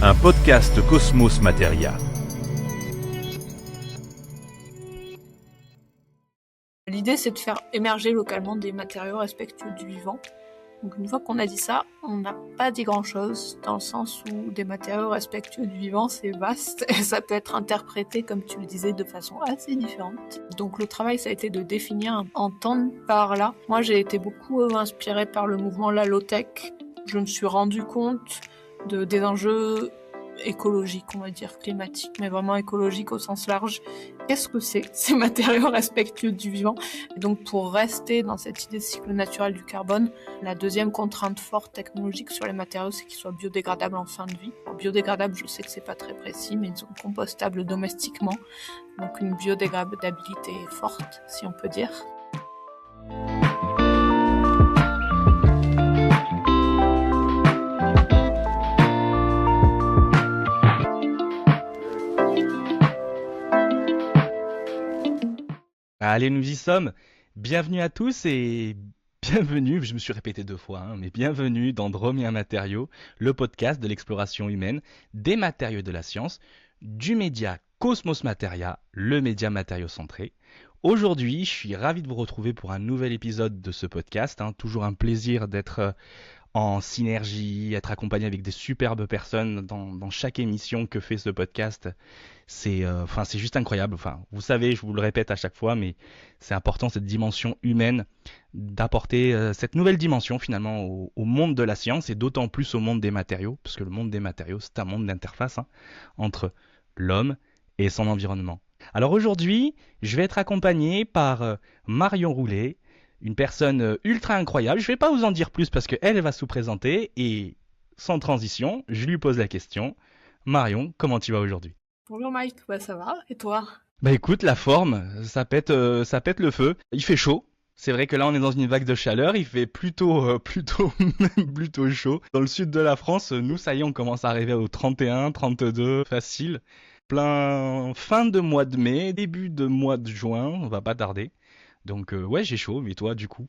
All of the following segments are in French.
un podcast Cosmos Materia. L'idée, c'est de faire émerger localement des matériaux respectueux du vivant. Donc une fois qu'on a dit ça, on n'a pas dit grand-chose, dans le sens où des matériaux respectueux du vivant, c'est vaste, et ça peut être interprété, comme tu le disais, de façon assez différente. Donc le travail, ça a été de définir, entendre par là. Moi, j'ai été beaucoup inspirée par le mouvement La Low-Tech. Je me suis rendu compte des enjeux écologiques, on va dire, climatiques, mais vraiment écologiques au sens large. Qu'est-ce que c'est, ces matériaux respectueux du vivant? Et donc, pour rester dans cette idée de cycle naturel du carbone, la deuxième contrainte forte technologique sur les matériaux, c'est qu'ils soient biodégradables en fin de vie. Alors, biodégradables, je sais que c'est pas très précis, mais ils sont compostables domestiquement. Donc, une biodégradabilité forte, si on peut dire. Allez, nous y sommes. Bienvenue à tous et bienvenue, je me suis répété 2 fois, mais bienvenue dans Dromien Matériaux, le podcast de l'exploration humaine, des matériaux de la science, du média Cosmos Materia, le média matériau-centré. Aujourd'hui, je suis ravi de vous retrouver pour un nouvel épisode de ce podcast. Toujours un plaisir d'être en synergie, être accompagné avec des superbes personnes dans chaque émission que fait ce podcast. C'est juste incroyable. Vous savez, je vous le répète à chaque fois, mais c'est important, cette dimension humaine, d'apporter cette nouvelle dimension finalement au monde de la science et d'autant plus au monde des matériaux, parce que le monde des matériaux, c'est un monde d'interface entre l'homme et son environnement. Alors aujourd'hui, je vais être accompagné par Marion Roulet, une personne ultra incroyable. Je ne vais pas vous en dire plus parce qu'elle va se présenter et sans transition, je lui pose la question. Marion, comment tu vas aujourd'hui ? Bonjour Mike, ça va, et toi ? Écoute, la forme, ça pète le feu. Il fait chaud. C'est vrai que là on est dans une vague de chaleur, il fait plutôt chaud. Dans le sud de la France, nous ça y est, on commence à arriver aux 31, 32 facile. Plein fin de mois de mai, début de mois de juin, on va pas tarder. Donc ouais, j'ai chaud, mais toi du coup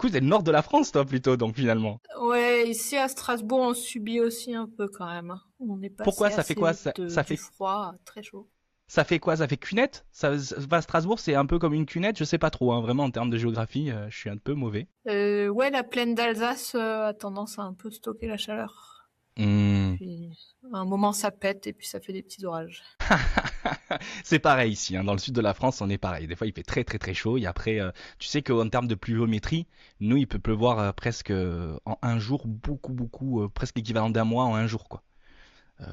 c'est le nord de la France toi plutôt donc finalement. Ouais, ici à Strasbourg, on subit aussi un peu quand même. On est passé Pourquoi ça fait quoi du froid à très chaud. Ça fait quoi? Ça fait cunette? Ça va Strasbourg, c'est un peu comme une cunette, je sais pas trop, vraiment en termes de géographie, je suis un peu mauvais. Ouais, la plaine d'Alsace a tendance à un peu stocker la chaleur. Puis à un moment ça pète et puis ça fait des petits orages. C'est pareil ici, dans le sud de la France on est pareil. Des fois il fait très très très chaud et après tu sais qu'en termes de pluviométrie, nous il peut pleuvoir presque en un jour, beaucoup, presque l'équivalent d'un mois en un jour quoi.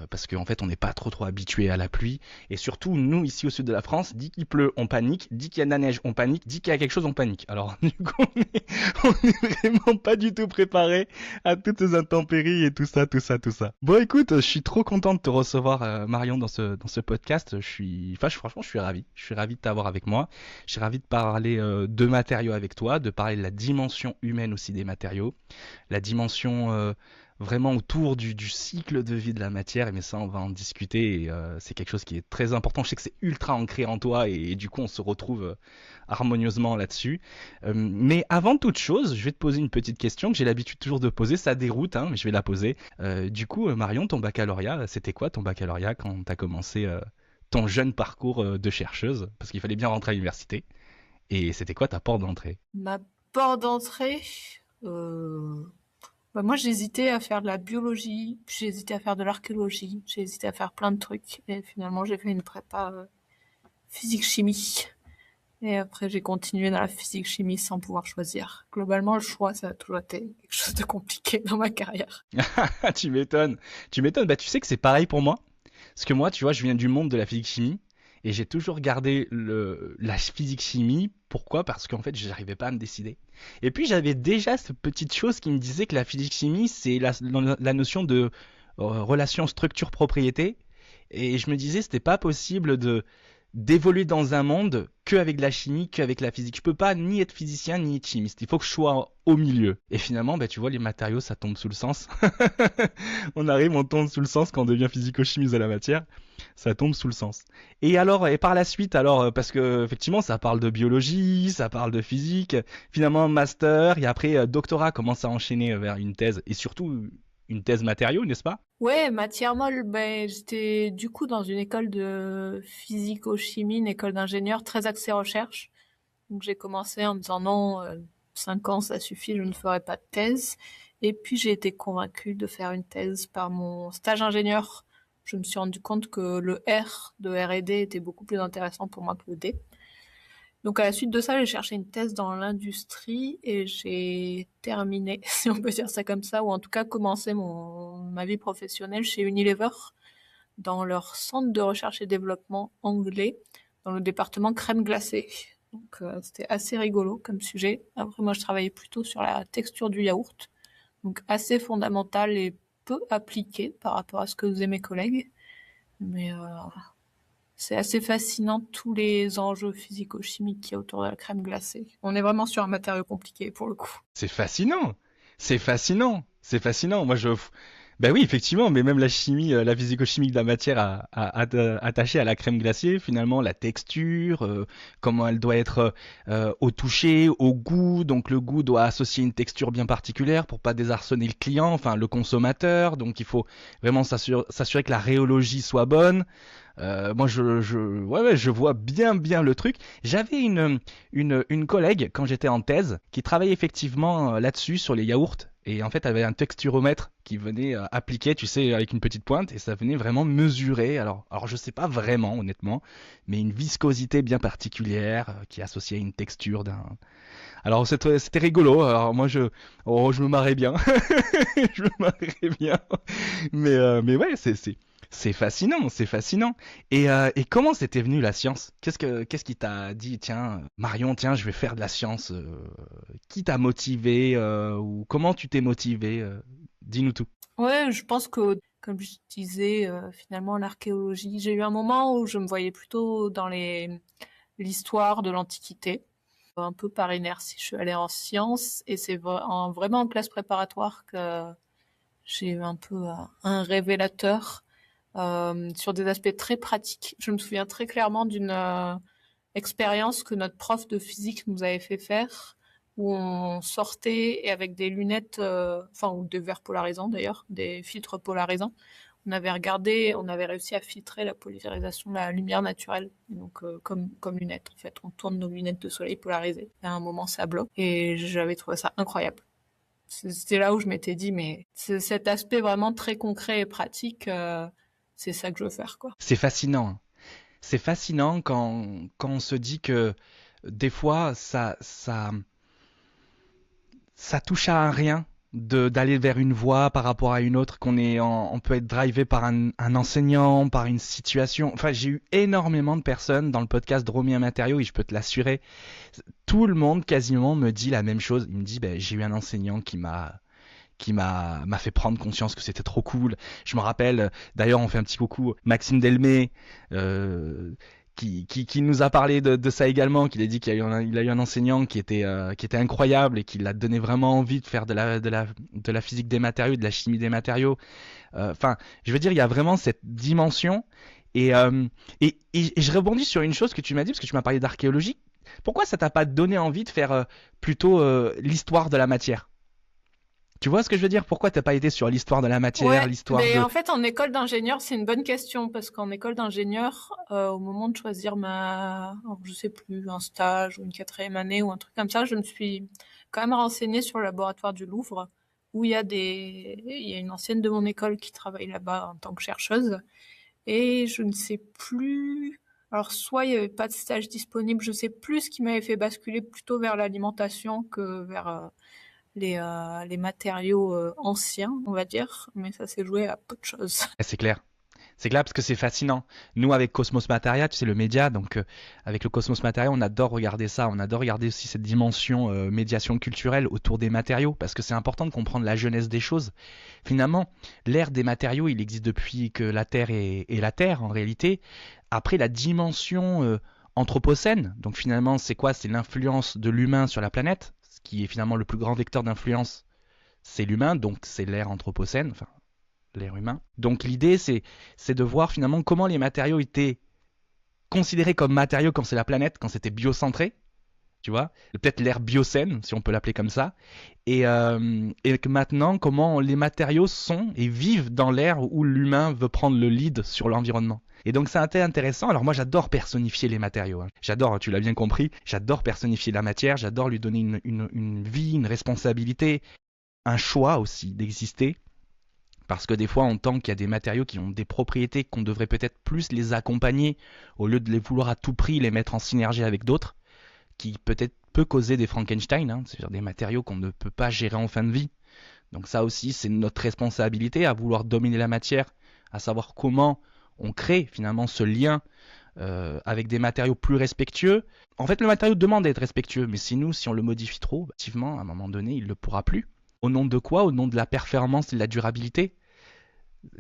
Parce qu'en fait on n'est pas trop habitué à la pluie et surtout nous ici au sud de la France, dit qu'il pleut on panique, dit qu'il y a de la neige on panique, dit qu'il y a quelque chose on panique. Alors du coup on est vraiment pas du tout préparé à toutes ces intempéries et tout ça. Bon écoute, je suis trop content de te recevoir Marion dans ce podcast. Franchement je suis ravi de t'avoir avec moi. Je suis ravi de parler de matériaux avec toi, de parler de la dimension humaine aussi des matériaux, la dimension vraiment autour du cycle de vie de la matière, mais ça on va en discuter et c'est quelque chose qui est très important. Je sais que c'est ultra ancré en toi et du coup on se retrouve harmonieusement là-dessus. Mais avant toute chose, je vais te poser une petite question que j'ai l'habitude toujours de poser, ça déroute, mais je vais la poser. Du coup Marion, ton baccalauréat, c'était quoi ton baccalauréat quand tu as commencé ton jeune parcours de chercheuse? Parce qu'il fallait bien rentrer à l'université. Et c'était quoi ta porte d'entrée? Ma porte d'entrée, moi j'ai hésité à faire de la biologie, j'ai hésité à faire de l'archéologie, j'ai hésité à faire plein de trucs et finalement j'ai fait une prépa physique-chimie. Et après j'ai continué dans la physique-chimie sans pouvoir choisir. Globalement le choix ça a toujours été quelque chose de compliqué dans ma carrière. Tu m'étonnes. Tu sais que c'est pareil pour moi. Parce que moi, tu vois, je viens du monde de la physique-chimie et j'ai toujours gardé la physique-chimie. Pourquoi? Parce qu'en fait, j'arrivais pas à me décider. Et puis, j'avais déjà cette petite chose qui me disait que la physique-chimie, c'est la notion de relation structure-propriété. Et je me disais, c'était pas possible d'évoluer dans un monde qu'avec de la chimie, qu'avec la physique. Je peux pas ni être physicien ni être chimiste. Il faut que je sois au milieu. Et finalement, tu vois, les matériaux, ça tombe sous le sens. On tombe sous le sens quand on devient physico-chimiste de la matière. Ça tombe sous le sens. Et par la suite, parce que effectivement, ça parle de biologie, ça parle de physique. Finalement, master, et après doctorat commence à enchaîner vers une thèse et surtout une thèse matériaux, n'est-ce pas? Ouais, matière molle, ben, j'étais du coup dans une école de physico-chimie, une école d'ingénieur très axée recherche. Donc j'ai commencé en me disant non, 5 ans ça suffit, je ne ferai pas de thèse. Et puis j'ai été convaincue de faire une thèse par mon stage ingénieur. Je me suis rendu compte que le R de R&D était beaucoup plus intéressant pour moi que le D. Donc à la suite de ça, j'ai cherché une thèse dans l'industrie et j'ai terminé, si on peut dire ça comme ça, ou en tout cas commencé ma vie professionnelle chez Unilever dans leur centre de recherche et développement anglais, dans le département crème glacée. Donc c'était assez rigolo comme sujet. Après moi je travaillais plutôt sur la texture du yaourt, donc assez fondamental et peu appliqué par rapport à ce que faisaient mes collègues. Mais c'est assez fascinant tous les enjeux physico-chimiques qu'il y a autour de la crème glacée. On est vraiment sur un matériau compliqué pour le coup. C'est fascinant. C'est fascinant. C'est fascinant. Ben oui, effectivement, mais même la chimie, la physico-chimie de la matière attachée à la crème glacée, finalement, la texture, comment elle doit être au toucher, au goût. Donc le goût doit associer une texture bien particulière pour pas désarçonner le client, enfin le consommateur. Donc il faut vraiment s'assurer que la rhéologie soit bonne. Moi, ouais, je vois bien le truc. J'avais une collègue quand j'étais en thèse qui travaillait effectivement là-dessus sur les yaourts. Et en fait, elle avait un texturomètre qui venait appliquer, tu sais, avec une petite pointe, et ça venait vraiment mesurer. Alors je sais pas vraiment, honnêtement, mais une viscosité bien particulière qui est associée à une texture d'un. Alors c'était rigolo. Alors moi je me marrais bien, je me marrais bien. Mais ouais, c'est fascinant, c'est fascinant. Et comment c'était venu la science? Qu'est-ce qui t'a dit, tiens, Marion, tiens, je vais faire de la science. Qui t'a motivé ou comment tu t'es motivé? Dis-nous tout. Ouais, je pense que, comme je disais, finalement, l'archéologie, j'ai eu un moment où je me voyais plutôt dans l'histoire de l'Antiquité. Un peu par inertie, je suis allée en sciences et c'est vraiment en classe préparatoire que j'ai eu un peu un révélateur sur des aspects très pratiques. Je me souviens très clairement d'une expérience que notre prof de physique nous avait fait faire, où on sortait et avec des lunettes, ou des verres polarisants d'ailleurs, des filtres polarisants, on avait réussi à filtrer la polarisation de la lumière naturelle. Donc comme lunettes en fait, on tourne nos lunettes de soleil polarisées. Et à un moment ça bloque et j'avais trouvé ça incroyable. C'était là où je m'étais dit mais c'est cet aspect vraiment très concret et pratique, c'est ça que je veux faire quoi. C'est fascinant. C'est fascinant quand on se dit que des fois ça touche à un rien d'aller vers une voie par rapport à une autre, on peut être drivé par un enseignant, par une situation. Enfin, j'ai eu énormément de personnes dans le podcast Dromien Matériaux et je peux te l'assurer, tout le monde quasiment me dit la même chose. Il me dit, ben, j'ai eu un enseignant qui m'a fait prendre conscience que c'était trop cool. Je me rappelle, d'ailleurs, on fait un petit coucou Maxime Delmé, qui nous a parlé de ça également, qu'il a dit il a eu un enseignant qui était incroyable et qui l'a donné vraiment envie de faire de la physique des matériaux, de la chimie des matériaux. Enfin, je veux dire, il y a vraiment cette dimension. Et je rebondis sur une chose que tu m'as dit, parce que tu m'as parlé d'archéologie. Pourquoi ça t'a pas donné envie de faire plutôt l'histoire de la matière? Tu vois ce que je veux dire? Pourquoi t'as pas été sur l'histoire de la matière, Ouais, l'histoire mais de... en fait, en école d'ingénieur, c'est une bonne question parce qu'en école d'ingénieur, au moment de choisir alors, je sais plus, un stage ou une 4e année ou un truc comme ça, je me suis quand même renseignée sur le laboratoire du Louvre où il y a une ancienne de mon école qui travaille là-bas en tant que chercheuse et je ne sais plus. Alors, soit il y avait pas de stage disponible, je sais plus ce qui m'avait fait basculer plutôt vers l'alimentation que vers les matériaux anciens, on va dire, mais ça s'est joué à peu de choses. C'est clair. C'est clair parce que c'est fascinant. Nous, avec Cosmos Materia, tu sais, le média, donc avec le Cosmos Materia, on adore regarder ça. On adore regarder aussi cette dimension médiation culturelle autour des matériaux parce que c'est important de comprendre la jeunesse des choses. Finalement, l'ère des matériaux, il existe depuis que la Terre est la Terre, en réalité. Après, la dimension anthropocène, donc finalement, c'est quoi? C'est l'influence de l'humain sur la planète, ce qui est finalement le plus grand vecteur d'influence, c'est l'humain, donc c'est l'ère anthropocène, enfin l'ère humain. Donc l'idée, c'est de voir finalement comment les matériaux étaient considérés comme matériaux quand c'est la planète, quand c'était biocentré, tu vois, peut-être l'ère biocène, si on peut l'appeler comme ça, et que maintenant, comment les matériaux sont et vivent dans l'ère où l'humain veut prendre le lead sur l'environnement. Et donc c'est intéressant. Alors moi j'adore personnifier les matériaux. J'adore, tu l'as bien compris, j'adore personnifier la matière, j'adore lui donner une vie, une responsabilité, un choix aussi d'exister. Parce que des fois, on entend qu'il y a des matériaux qui ont des propriétés qu'on devrait peut-être plus les accompagner au lieu de les vouloir à tout prix les mettre en synergie avec d'autres, qui peut-être peut causer des Frankenstein, hein, c'est-à-dire des matériaux qu'on ne peut pas gérer en fin de vie. Donc ça aussi, c'est notre responsabilité à vouloir dominer la matière, à savoir comment on crée finalement ce lien avec des matériaux plus respectueux. En fait, le matériau demande d'être respectueux, mais si on le modifie trop, effectivement, à un moment donné, il ne le pourra plus. Au nom de quoi? Au nom de la performance et de la durabilité?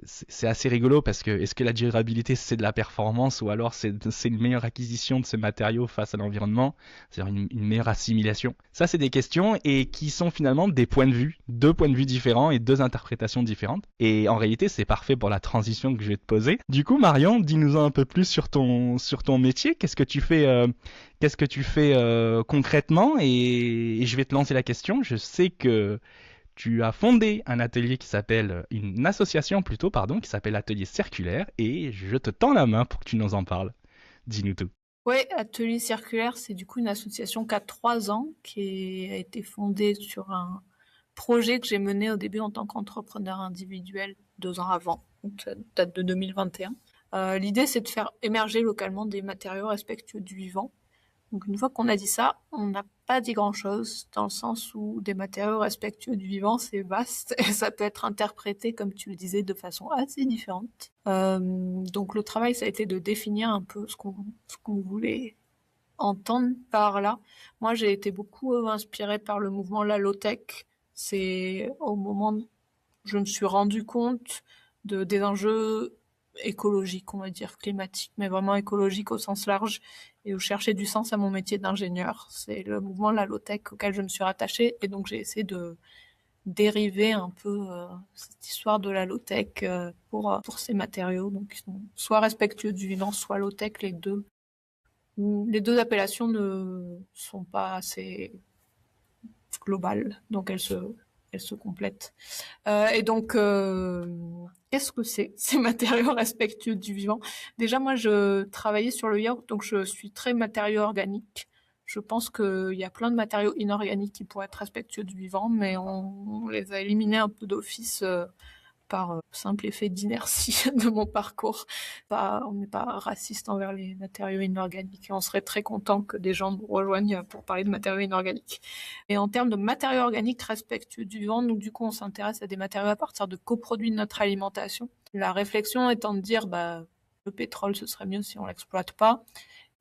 C'est assez rigolo parce que est-ce que la durabilité c'est de la performance ou alors c'est une meilleure acquisition de ce matériau face à l'environnement, c'est-à-dire une meilleure assimilation. Ça c'est des questions et qui sont finalement des points de vue, deux points de vue différents et deux interprétations différentes. Et en réalité c'est parfait pour la transition que je vais te poser. Du coup Marion, dis-nous un peu plus sur ton métier. Qu'est-ce que tu fais concrètement et je vais te lancer la question. Je sais que tu as fondé un atelier une association plutôt, pardon, qui s'appelle Atelier Circulaire et je te tends la main pour que tu nous en parles. Dis-nous tout. Oui, Atelier Circulaire, c'est du coup une association qui a 3 ans, qui a été fondée sur un projet que j'ai mené au début en tant qu'entrepreneur individuel 2 ans avant, donc ça date de 2021. L'idée, c'est de faire émerger localement des matériaux respectueux du vivant. Donc une fois qu'on a dit ça, on n'a pas dit grand-chose, dans le sens où des matériaux respectueux du vivant, c'est vaste et ça peut être interprété, comme tu le disais, de façon assez différente. Donc le travail, ça a été de définir un peu ce qu'on voulait entendre par là. Moi, j'ai été beaucoup inspirée par le mouvement La Low-Tech. C'est au moment où je me suis rendu compte des enjeux écologiques, on va dire, climatiques, mais vraiment écologiques au sens large, et où je cherchais du sens à mon métier d'ingénieur. C'est le mouvement La Low-Tech auquel je me suis rattachée, et donc j'ai essayé de dériver un peu cette histoire de la low-tech pour ces matériaux, donc ils sont soit respectueux du vivant, soit low-tech, les deux. Les deux appellations ne sont pas assez globales, donc elles se complètent. Et donc, qu'est-ce que c'est ces matériaux respectueux du vivant? Déjà, moi, je travaillais sur le yaourt, donc je suis très matériaux organiques. Je pense qu'il y a plein de matériaux inorganiques qui pourraient être respectueux du vivant, mais on les a éliminés un peu d'office par simple effet d'inertie de mon parcours. On n'est pas raciste envers les matériaux inorganiques et on serait très content que des gens nous rejoignent pour parler de matériaux inorganiques. Et en termes de matériaux organiques respectueux du vivant, donc du coup on s'intéresse à des matériaux à partir de coproduits de notre alimentation. La réflexion étant de dire le pétrole ce serait mieux si on l'exploite pas.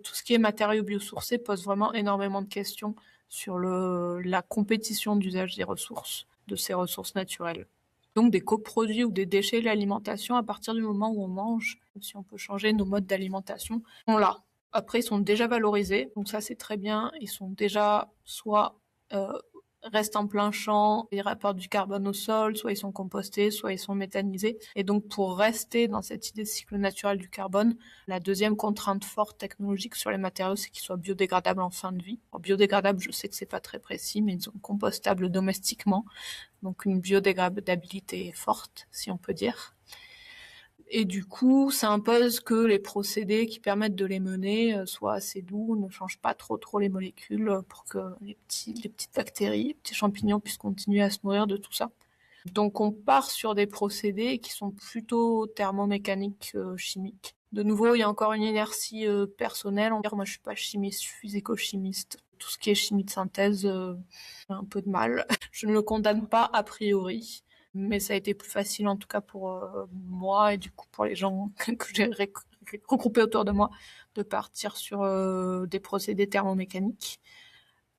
Tout ce qui est matériaux biosourcés pose vraiment énormément de questions sur la compétition d'usage des ressources, de ces ressources naturelles. Donc des coproduits ou des déchets de l'alimentation, à partir du moment où on mange, si on peut changer nos modes d'alimentation, on l'a. Après, ils sont déjà valorisés, donc ça c'est très bien. Ils sont déjà soit restent en plein champ, ils rapportent du carbone au sol, soit ils sont compostés, soit ils sont méthanisés. Et donc pour rester dans cette idée de cycle naturel du carbone, la deuxième contrainte forte technologique sur les matériaux, c'est qu'ils soient biodégradables en fin de vie. Alors, biodégradables, je sais que c'est pas très précis, mais ils sont compostables domestiquement, donc une biodégradabilité forte, si on peut dire. Et du coup, ça impose que les procédés qui permettent de les mener soient assez doux, ne changent pas trop les molécules pour que les petites bactéries, les petits champignons puissent continuer à se nourrir de tout ça. Donc on part sur des procédés qui sont plutôt thermomécaniques, chimiques. De nouveau, il y a encore une inertie personnelle. Moi, je suis pas chimiste, je suis écochimiste. Tout ce qui est chimie de synthèse, j'ai un peu de mal. Je ne le condamne pas a priori. Mais ça a été plus facile en tout cas pour moi et du coup pour les gens que j'ai regroupés autour de moi de partir sur des procédés thermomécaniques.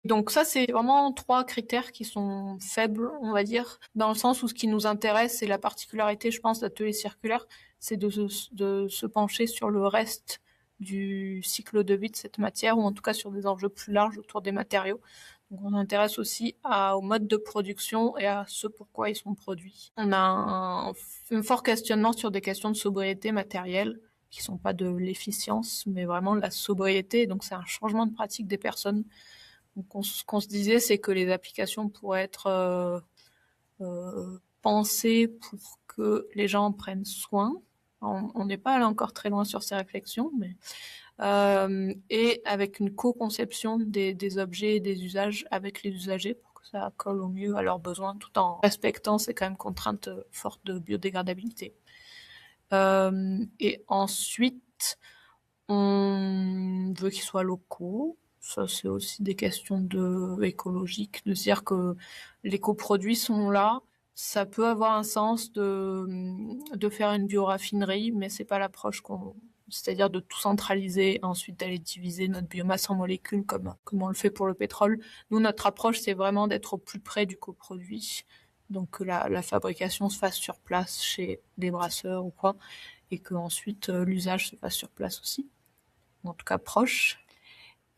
Donc ça c'est vraiment 3 critères qui sont faibles, on va dire, dans le sens où ce qui nous intéresse, c'est la particularité, je pense, d'Atelier Circulaire, c'est de se pencher sur le reste du cycle de vie de cette matière, ou en tout cas sur des enjeux plus larges autour des matériaux. Donc on s'intéresse aussi au mode de production et à ce pourquoi ils sont produits. On a un fort questionnement sur des questions de sobriété matérielle, qui sont pas de l'efficience, mais vraiment de la sobriété. Donc c'est un changement de pratique des personnes. Donc, ce qu'on se disait, c'est que les applications pourraient être pensées pour que les gens en prennent soin. On n'est pas allé encore très loin sur ces réflexions, mais et avec une co-conception des objets et des usages avec les usagers pour que ça colle au mieux à leurs besoins, tout en respectant ces quand même contraintes fortes de biodégradabilité. Et ensuite, on veut qu'ils soient locaux. Ça, c'est aussi des questions écologiques, de se dire que les coproduits sont là. Ça peut avoir un sens de faire une bioraffinerie, mais c'est pas l'approche c'est-à-dire de tout centraliser, ensuite d'aller diviser notre biomasse en molécules comme on le fait pour le pétrole. Nous, notre approche, c'est vraiment d'être au plus près du coproduit. Donc que la fabrication se fasse sur place chez des brasseurs ou quoi, et que ensuite l'usage se fasse sur place aussi, en tout cas proche.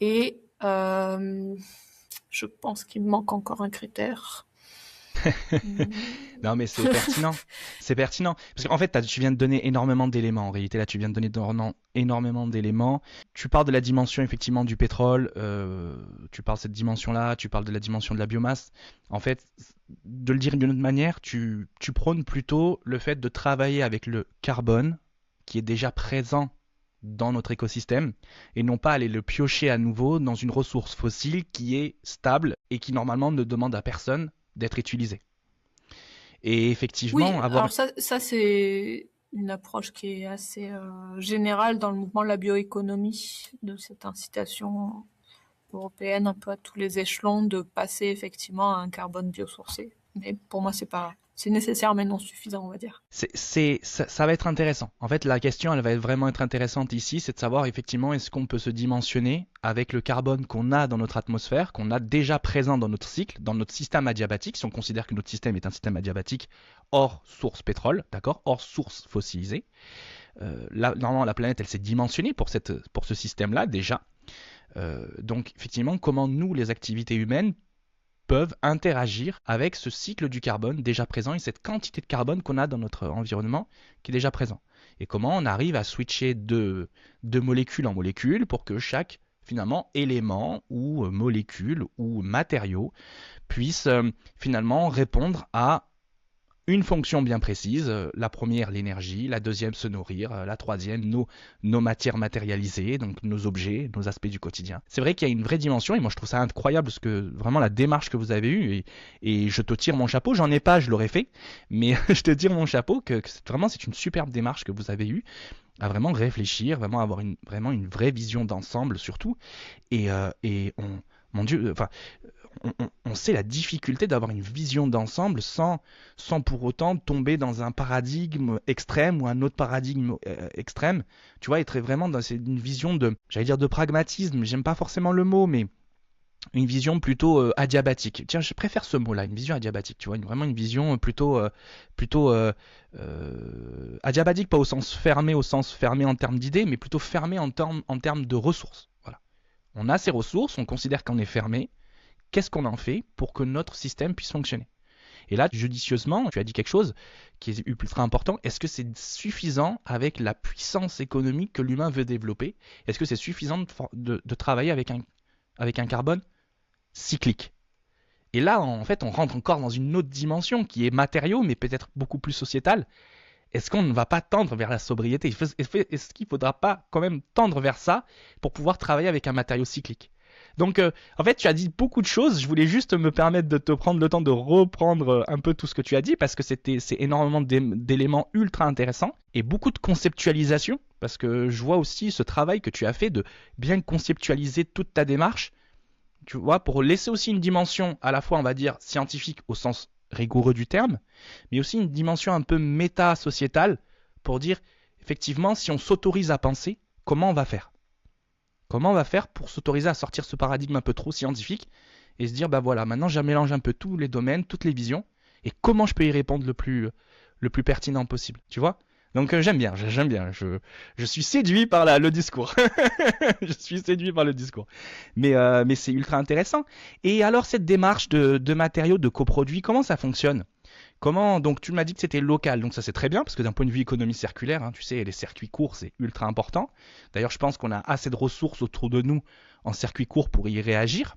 Et je pense qu'il me manque encore un critère. Non, mais c'est pertinent. C'est pertinent. Parce qu'en fait, tu viens de donner énormément d'éléments. En réalité, là, tu viens de donner énormément d'éléments. Tu parles de la dimension, effectivement, du pétrole. Tu parles de cette dimension-là. Tu parles de la dimension de la biomasse. En fait, de le dire d'une autre manière, tu prônes plutôt le fait de travailler avec le carbone qui est déjà présent dans notre écosystème et non pas aller le piocher à nouveau dans une ressource fossile qui est stable et qui, normalement, ne demande à personne d'être utilisé. Et effectivement, oui, alors ça c'est une approche qui est assez générale dans le mouvement de la bioéconomie, de cette incitation européenne un peu à tous les échelons de passer effectivement à un carbone biosourcé. Mais pour moi, c'est nécessaire mais non suffisant, on va dire. Ça va être intéressant. En fait, la question, elle va vraiment être intéressante ici, c'est de savoir effectivement est-ce qu'on peut se dimensionner avec le carbone qu'on a dans notre atmosphère, qu'on a déjà présent dans notre cycle, dans notre système adiabatique, si on considère que notre système est un système adiabatique hors source pétrole, d'accord, hors source fossilisée. Là, normalement, la planète, elle s'est dimensionnée pour ce système-là déjà. Donc, effectivement, comment nous, les activités humaines, peuvent interagir avec ce cycle du carbone déjà présent et cette quantité de carbone qu'on a dans notre environnement qui est déjà présent. Et comment on arrive à switcher de molécule en molécule pour que chaque finalement élément ou molécule ou matériau puisse finalement répondre à une fonction bien précise, la première l'énergie, la deuxième se nourrir, la troisième nos matières matérialisées, donc nos objets, nos aspects du quotidien. C'est vrai qu'il y a une vraie dimension et moi je trouve ça incroyable parce que vraiment la démarche que vous avez eue et je te tire mon chapeau, j'en ai pas, je l'aurais fait, mais je te tire mon chapeau que vraiment c'est une superbe démarche que vous avez eue à vraiment réfléchir, vraiment avoir vraiment une vraie vision d'ensemble surtout et mon Dieu, enfin on sait la difficulté d'avoir une vision d'ensemble sans pour autant tomber dans un paradigme extrême ou un autre paradigme extrême. Tu vois, être vraiment dans une vision j'allais dire de pragmatisme, j'aime pas forcément le mot, mais une vision plutôt adiabatique. Tiens, je préfère ce mot-là, une vision adiabatique, tu vois, vraiment une vision plutôt adiabatique, pas au sens fermé en termes d'idées, mais plutôt fermé en termes de ressources. Voilà. On a ces ressources, on considère qu'on est fermé. Qu'est-ce qu'on en fait pour que notre système puisse fonctionner? Et là, judicieusement, tu as dit quelque chose qui est ultra important. Est-ce que c'est suffisant avec la puissance économique que l'humain veut développer? Est-ce que c'est suffisant de travailler avec un carbone cyclique? Et là, en fait, on rentre encore dans une autre dimension qui est matériau, mais peut-être beaucoup plus sociétale. Est-ce qu'on ne va pas tendre vers la sobriété? Est-ce qu'il ne faudra pas quand même tendre vers ça pour pouvoir travailler avec un matériau cyclique? Donc, en fait, tu as dit beaucoup de choses. Je voulais juste me permettre de te prendre le temps de reprendre un peu tout ce que tu as dit parce que c'est énormément d'éléments ultra intéressants et beaucoup de conceptualisation parce que je vois aussi ce travail que tu as fait de bien conceptualiser toute ta démarche, tu vois, pour laisser aussi une dimension à la fois, on va dire, scientifique au sens rigoureux du terme, mais aussi une dimension un peu méta-sociétale pour dire, effectivement, si on s'autorise à penser, comment on va faire? Comment on va faire pour s'autoriser à sortir ce paradigme un peu trop scientifique et se dire, bah voilà, maintenant je mélange un peu tous les domaines, toutes les visions, et comment je peux y répondre le plus pertinent possible, tu vois? Donc j'aime bien, je suis séduit par le discours. Je suis séduit par le discours. Mais c'est ultra intéressant. Et alors cette démarche de matériaux, de coproduits, comment ça fonctionne? Donc tu m'as dit que c'était local, donc ça c'est très bien, parce que d'un point de vue économie circulaire, hein, tu sais, les circuits courts c'est ultra important. D'ailleurs je pense qu'on a assez de ressources autour de nous en circuits courts pour y réagir.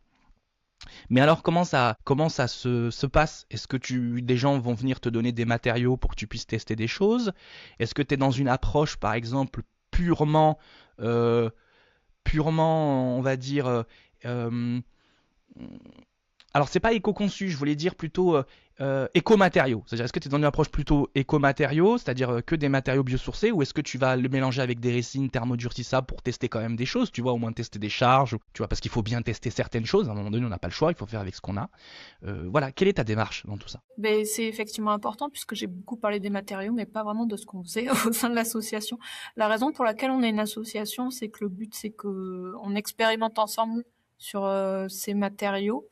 Mais alors, comment ça se passe? Est-ce que des gens vont venir te donner des matériaux pour que tu puisses tester des choses? Est-ce que tu es dans une approche, par exemple, purement, euh, purement, on va dire, euh, alors c'est pas éco-conçu, je voulais dire plutôt éco-matériaux. C'est-à-dire, est-ce que tu es dans une approche plutôt éco-matériaux, c'est-à-dire que des matériaux biosourcés, ou est-ce que tu vas le mélanger avec des résines thermodurcissables pour tester quand même des choses, tu vois, au moins tester des charges, tu vois, parce qu'il faut bien tester certaines choses. À un moment donné, on n'a pas le choix, il faut faire avec ce qu'on a. Voilà, quelle est ta démarche dans tout ça? Ben, c'est effectivement important puisque j'ai beaucoup parlé des matériaux, mais pas vraiment de ce qu'on faisait au sein de l'association. La raison pour laquelle on est une association, c'est que le but, c'est que on expérimente ensemble sur ces matériaux.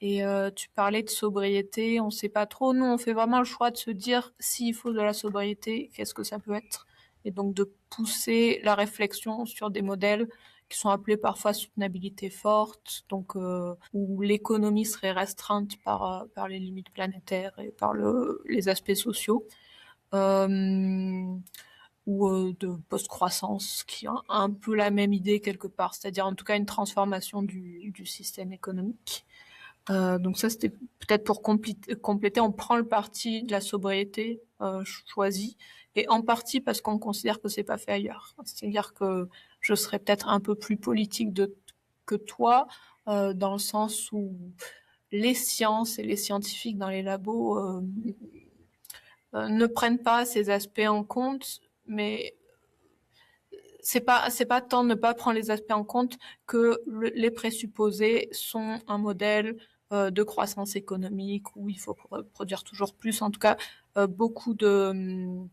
Et tu parlais de sobriété, on sait pas trop. Nous, on fait vraiment le choix de se dire s'il faut de la sobriété, qu'est-ce que ça peut être, et donc de pousser la réflexion sur des modèles qui sont appelés parfois soutenabilité forte, donc où l'économie serait restreinte par les limites planétaires et par les aspects sociaux, euh, ou de post-croissance, qui a un peu la même idée quelque part, c'est-à-dire en tout cas une transformation du système économique. Donc ça, c'était peut-être pour compléter, on prend le parti de la sobriété choisie, et en partie parce qu'on considère que c'est pas fait ailleurs. C'est-à-dire que je serais peut-être un peu plus politique que toi, dans le sens où les sciences et les scientifiques dans les labos ne prennent pas ces aspects en compte, mais c'est pas tant ne pas prendre les aspects en compte que les présupposés sont un modèle de croissance économique où il faut produire toujours plus. En tout cas, beaucoup de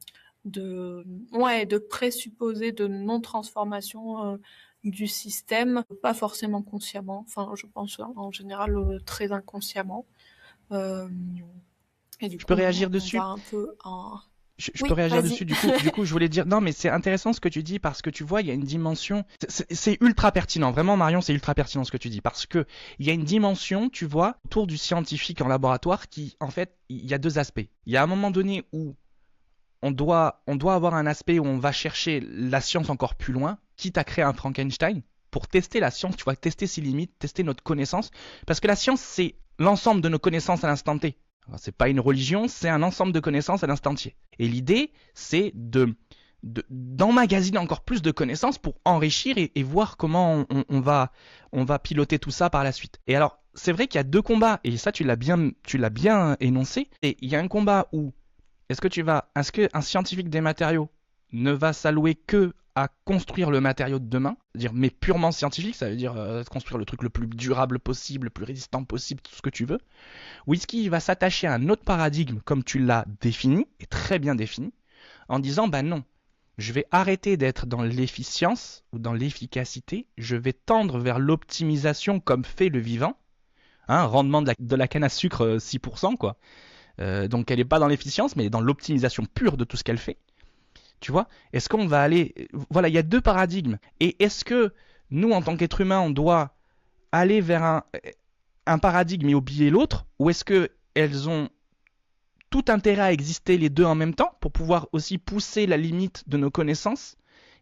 présupposés de non-transformation du système, pas forcément consciemment. Enfin, je pense en général très inconsciemment. Euh, et du Je peux coup, réagir on va dessus? un peu en... Je peux Oui, réagir vas-y. dessus. Du coup, je voulais dire, non, mais c'est intéressant ce que tu dis parce que tu vois, il y a une dimension. C'est ultra pertinent. Vraiment, Marion, c'est ultra pertinent ce que tu dis parce que il y a une dimension, tu vois, autour du scientifique en laboratoire qui, en fait, il y a deux aspects. Il y a un moment donné où on doit avoir un aspect où on va chercher la science encore plus loin, quitte à créer un Frankenstein pour tester la science, tu vois, tester ses limites, tester notre connaissance. Parce que la science, c'est l'ensemble de nos connaissances à l'instant T. C'est pas une religion, c'est un ensemble de connaissances à l'instant T. Et l'idée, c'est d'emmagasiner encore plus de connaissances pour enrichir et voir comment on va piloter tout ça par la suite. Et alors, c'est vrai qu'il y a deux combats, et ça tu l'as bien énoncé. Et il y a un combat où est-ce qu'un scientifique des matériaux ne va s'allouer que à construire le matériau de demain, dire mais purement scientifique, ça veut dire construire le truc le plus durable possible, le plus résistant possible, tout ce que tu veux. Ou est-ce qu'il va s'attacher à un autre paradigme comme tu l'as défini et très bien défini, en disant bah non, je vais arrêter d'être dans l'efficience ou dans l'efficacité, je vais tendre vers l'optimisation comme fait le vivant, hein, rendement de la canne à sucre 6%, quoi. Donc elle n'est pas dans l'efficience, mais elle est dans l'optimisation pure de tout ce qu'elle fait. Tu vois? Est-ce qu'on va aller... Voilà, il y a deux paradigmes. Et est-ce que nous, en tant qu'êtres humains, on doit aller vers un paradigme et oublier l'autre? Ou est-ce qu'elles ont tout intérêt à exister les deux en même temps pour pouvoir aussi pousser la limite de nos connaissances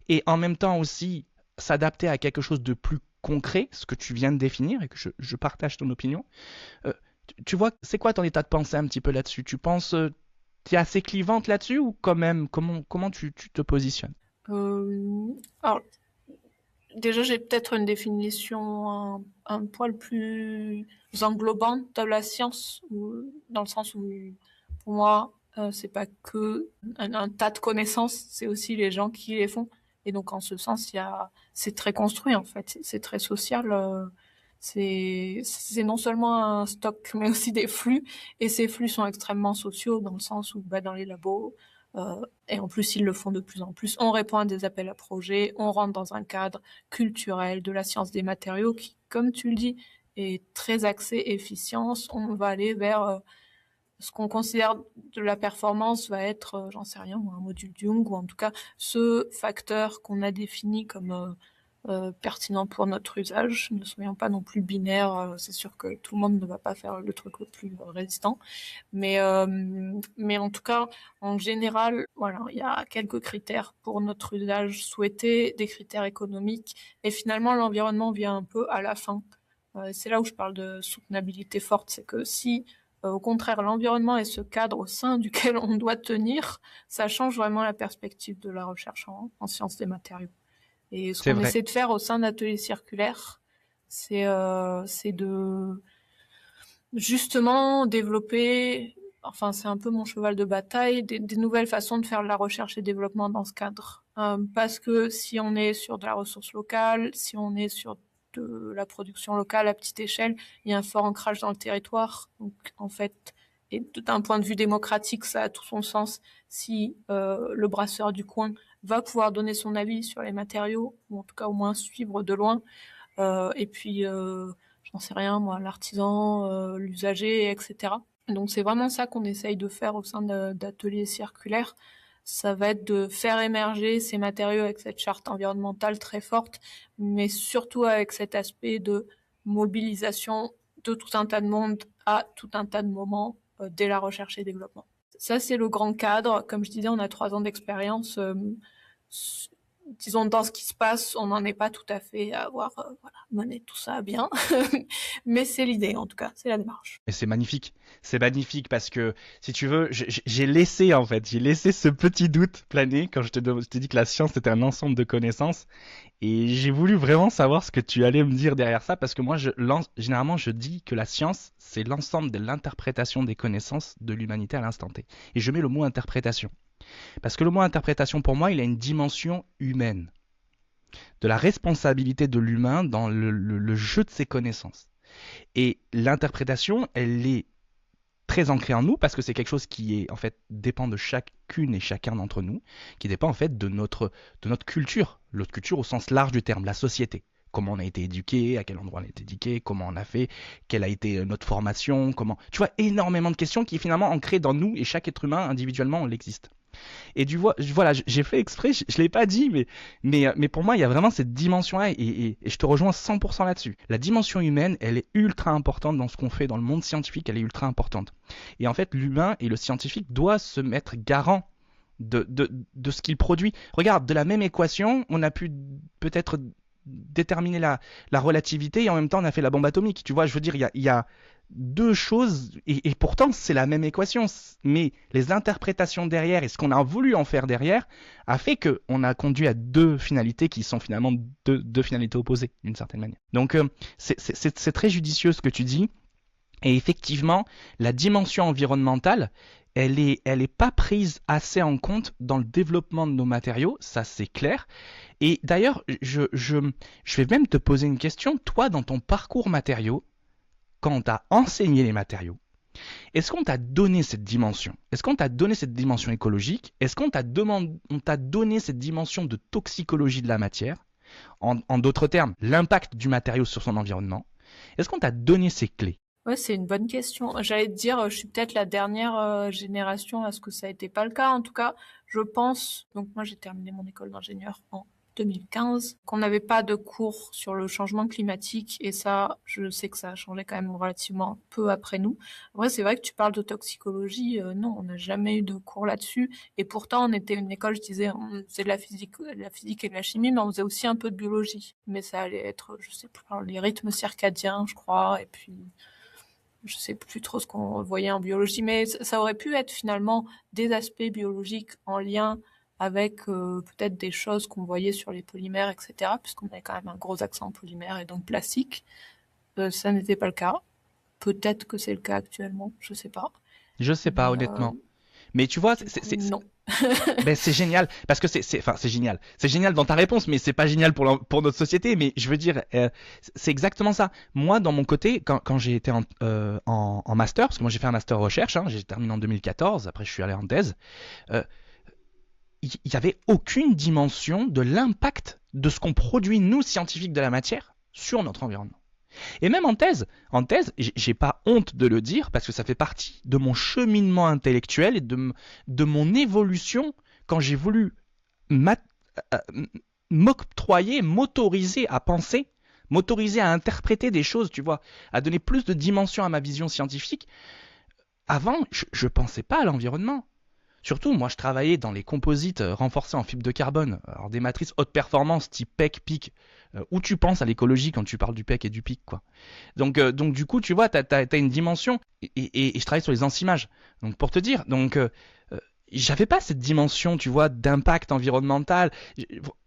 et en même temps aussi s'adapter à quelque chose de plus concret, ce que tu viens de définir et que je partage ton opinion. Euh, tu vois, c'est quoi ton état de pensée un petit peu là-dessus? Tu penses, tu es assez clivante là-dessus ou quand même, comment tu te positionnes? Alors, déjà, j'ai peut-être une définition un poil plus englobante de la science, dans le sens où, pour moi, c'est pas que un tas de connaissances, c'est aussi les gens qui les font. Et donc, en ce sens, c'est très construit, en fait. C'est très social. C'est non seulement un stock, mais aussi des flux. Et ces flux sont extrêmement sociaux, dans le sens où, bah, dans les labos, et en plus, ils le font de plus en plus. On répond à des appels à projets, on rentre dans un cadre culturel de la science des matériaux qui, comme tu le dis, est très axé efficience. On va aller vers ce qu'on considère de la performance va être, j'en sais rien, un module Jung, ou en tout cas ce facteur qu'on a défini comme pertinent pour notre usage. Ne soyons pas non plus binaires, c'est sûr que tout le monde ne va pas faire le truc le plus résistant. Mais en tout cas, en général, voilà, il y a quelques critères pour notre usage souhaité, des critères économiques, et finalement l'environnement vient un peu à la fin. C'est là où je parle de soutenabilité forte, c'est que si au contraire l'environnement est ce cadre au sein duquel on doit tenir, ça change vraiment la perspective de la recherche en sciences des matériaux. Et ce C'est qu'on vrai. essaie de faire au sein d'ateliers circulaires, c'est de justement développer, enfin c'est un peu mon cheval de bataille, des nouvelles façons de faire de la recherche et développement dans ce cadre. Parce que si on est sur de la ressource locale, si on est sur de la production locale à petite échelle, il y a un fort ancrage dans le territoire. Donc en fait, et d'un point de vue démocratique, ça a tout son sens si le brasseur du coin va pouvoir donner son avis sur les matériaux, ou en tout cas au moins suivre de loin. Et puis, j'en sais rien, moi, l'artisan, l'usager, etc. Donc c'est vraiment ça qu'on essaye de faire au sein d'ateliers circulaires. Ça va être de faire émerger ces matériaux avec cette charte environnementale très forte, mais surtout avec cet aspect de mobilisation de tout un tas de monde à tout un tas de moments dès la recherche et développement. Ça, c'est le grand cadre. Comme je disais, on a 3 ans d'expérience. Disons, dans ce qui se passe, on n'en est pas tout à fait à avoir voilà, mené tout ça bien. Mais c'est l'idée, en tout cas, c'est la démarche. Et c'est magnifique. C'est magnifique parce que, si tu veux, j'ai laissé ce petit doute planer quand je t'ai dit que la science était un ensemble de connaissances. Et j'ai voulu vraiment savoir ce que tu allais me dire derrière ça parce que moi, généralement, je dis que la science, c'est l'ensemble de l'interprétation des connaissances de l'humanité à l'instant T. Et je mets le mot interprétation. Parce que le mot interprétation, pour moi, il a une dimension humaine, de la responsabilité de l'humain dans le jeu de ses connaissances. Et l'interprétation, elle est très ancrée en nous parce que c'est quelque chose qui est en fait dépend de chacune et chacun d'entre nous, qui dépend en fait de notre culture, notre culture au sens large du terme, la société. Comment on a été éduqué, à quel endroit on a été éduqué, comment on a fait, quelle a été notre formation, comment... Tu vois, énormément de questions qui est finalement ancrées dans nous et chaque être humain individuellement, on l'existe. Et voilà, j'ai fait exprès, je l'ai pas dit, mais pour moi, il y a vraiment cette dimension-là, et je te rejoins 100% là-dessus. La dimension humaine, elle est ultra importante dans ce qu'on fait dans le monde scientifique, elle est ultra importante. Et en fait, l'humain et le scientifique doivent se mettre garant de ce qu'il produit. Regarde, de la même équation, on a pu peut-être déterminer la relativité et en même temps on a fait la bombe atomique. Tu vois, je veux dire, il y a deux choses et pourtant c'est la même équation, mais les interprétations derrière et ce qu'on a voulu en faire derrière a fait qu'on a conduit à deux finalités qui sont finalement deux finalités opposées d'une certaine manière. Donc c'est très judicieux ce que tu dis. Et effectivement, la dimension environnementale, elle est pas prise assez en compte dans le développement de nos matériaux, ça c'est clair. Et d'ailleurs, je vais même te poser une question. Toi, dans ton parcours matériaux, quand on t'a enseigné les matériaux, est-ce qu'on t'a donné cette dimension? Est-ce qu'on t'a donné cette dimension écologique? Est-ce qu'on t'a donné cette dimension de toxicologie de la matière? En d'autres termes, l'impact du matériau sur son environnement. Est-ce qu'on t'a donné ces clés? Ouais, c'est une bonne question. J'allais te dire, je suis peut-être la dernière génération à ce que ça n'était pas le cas. En tout cas, je pense, donc moi j'ai terminé mon école d'ingénieur en 2015, qu'on n'avait pas de cours sur le changement climatique et ça, je sais que ça a changé quand même relativement peu après nous. Après, c'est vrai que tu parles de toxicologie, non, on n'a jamais eu de cours là-dessus et pourtant on était une école, je disais, on faisait de la physique et de la chimie, mais on faisait aussi un peu de biologie. Mais ça allait être, je sais plus, les rythmes circadiens, je crois, et puis je sais plus trop ce qu'on voyait en biologie, mais ça aurait pu être finalement des aspects biologiques en lien avec peut-être des choses qu'on voyait sur les polymères, etc., puisqu'on avait quand même un gros accent polymère et donc plastique. Ça n'était pas le cas. Peut-être que c'est le cas actuellement, je sais pas. Je sais pas, Mais honnêtement. Mais tu vois, non. ben c'est génial parce que c'est génial. C'est génial dans ta réponse, mais c'est pas génial pour notre société. Mais je veux dire, c'est exactement ça. Moi, dans mon côté, quand j'ai été en master, parce que moi j'ai fait un master recherche, hein, j'ai terminé en 2014. Après, je suis allé en thèse. Il y avait aucune dimension de l'impact de ce qu'on produit nous scientifiques de la matière sur notre environnement. Et même en thèse, j'ai pas honte de le dire parce que ça fait partie de mon cheminement intellectuel et de mon évolution quand j'ai voulu m'octroyer, m'autoriser à penser, m'autoriser à interpréter des choses, tu vois, à donner plus de dimension à ma vision scientifique. Avant, je pensais pas à l'environnement. Surtout, moi, je travaillais dans les composites renforcés en fibre de carbone, alors des matrices haute performance type PEC, PIC, où tu penses à l'écologie quand tu parles du PEC et du PIC, quoi. Donc du coup, tu vois, t'as une dimension, et je travaille sur les enzymages. Donc pour te dire, j'avais pas cette dimension, tu vois, d'impact environnemental.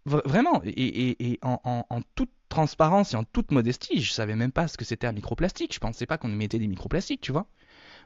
Vraiment, et en toute transparence et en toute modestie, je savais même pas ce que c'était un microplastique. Je pensais pas qu'on mettait des microplastiques, tu vois.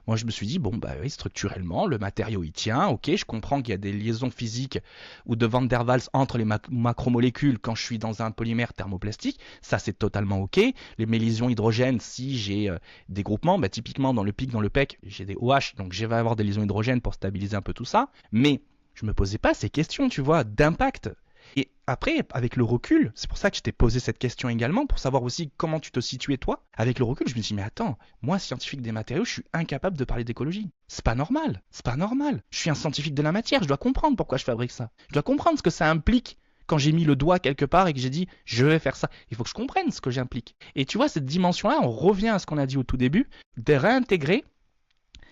Moi, je me suis dit, bon, bah oui, structurellement, le matériau il tient, ok, je comprends qu'il y a des liaisons physiques ou de Van der Waals entre les macromolécules quand je suis dans un polymère thermoplastique, ça c'est totalement ok. Mes liaisons hydrogènes, si j'ai des groupements, bah, typiquement dans le PIC, dans le PEC, j'ai des OH, donc je vais avoir des liaisons hydrogènes pour stabiliser un peu tout ça, mais je me posais pas ces questions, tu vois, d'impact. Et après, avec le recul, c'est pour ça que je t'ai posé cette question également, pour savoir aussi comment tu te situais toi. Avec le recul, je me suis dit, mais attends, moi, scientifique des matériaux, je suis incapable de parler d'écologie. C'est pas normal, c'est pas normal. Je suis un scientifique de la matière, je dois comprendre pourquoi je fabrique ça. Je dois comprendre ce que ça implique quand j'ai mis le doigt quelque part et que j'ai dit, je vais faire ça. Il faut que je comprenne ce que j'implique. Et tu vois, cette dimension-là, on revient à ce qu'on a dit au tout début, de réintégrer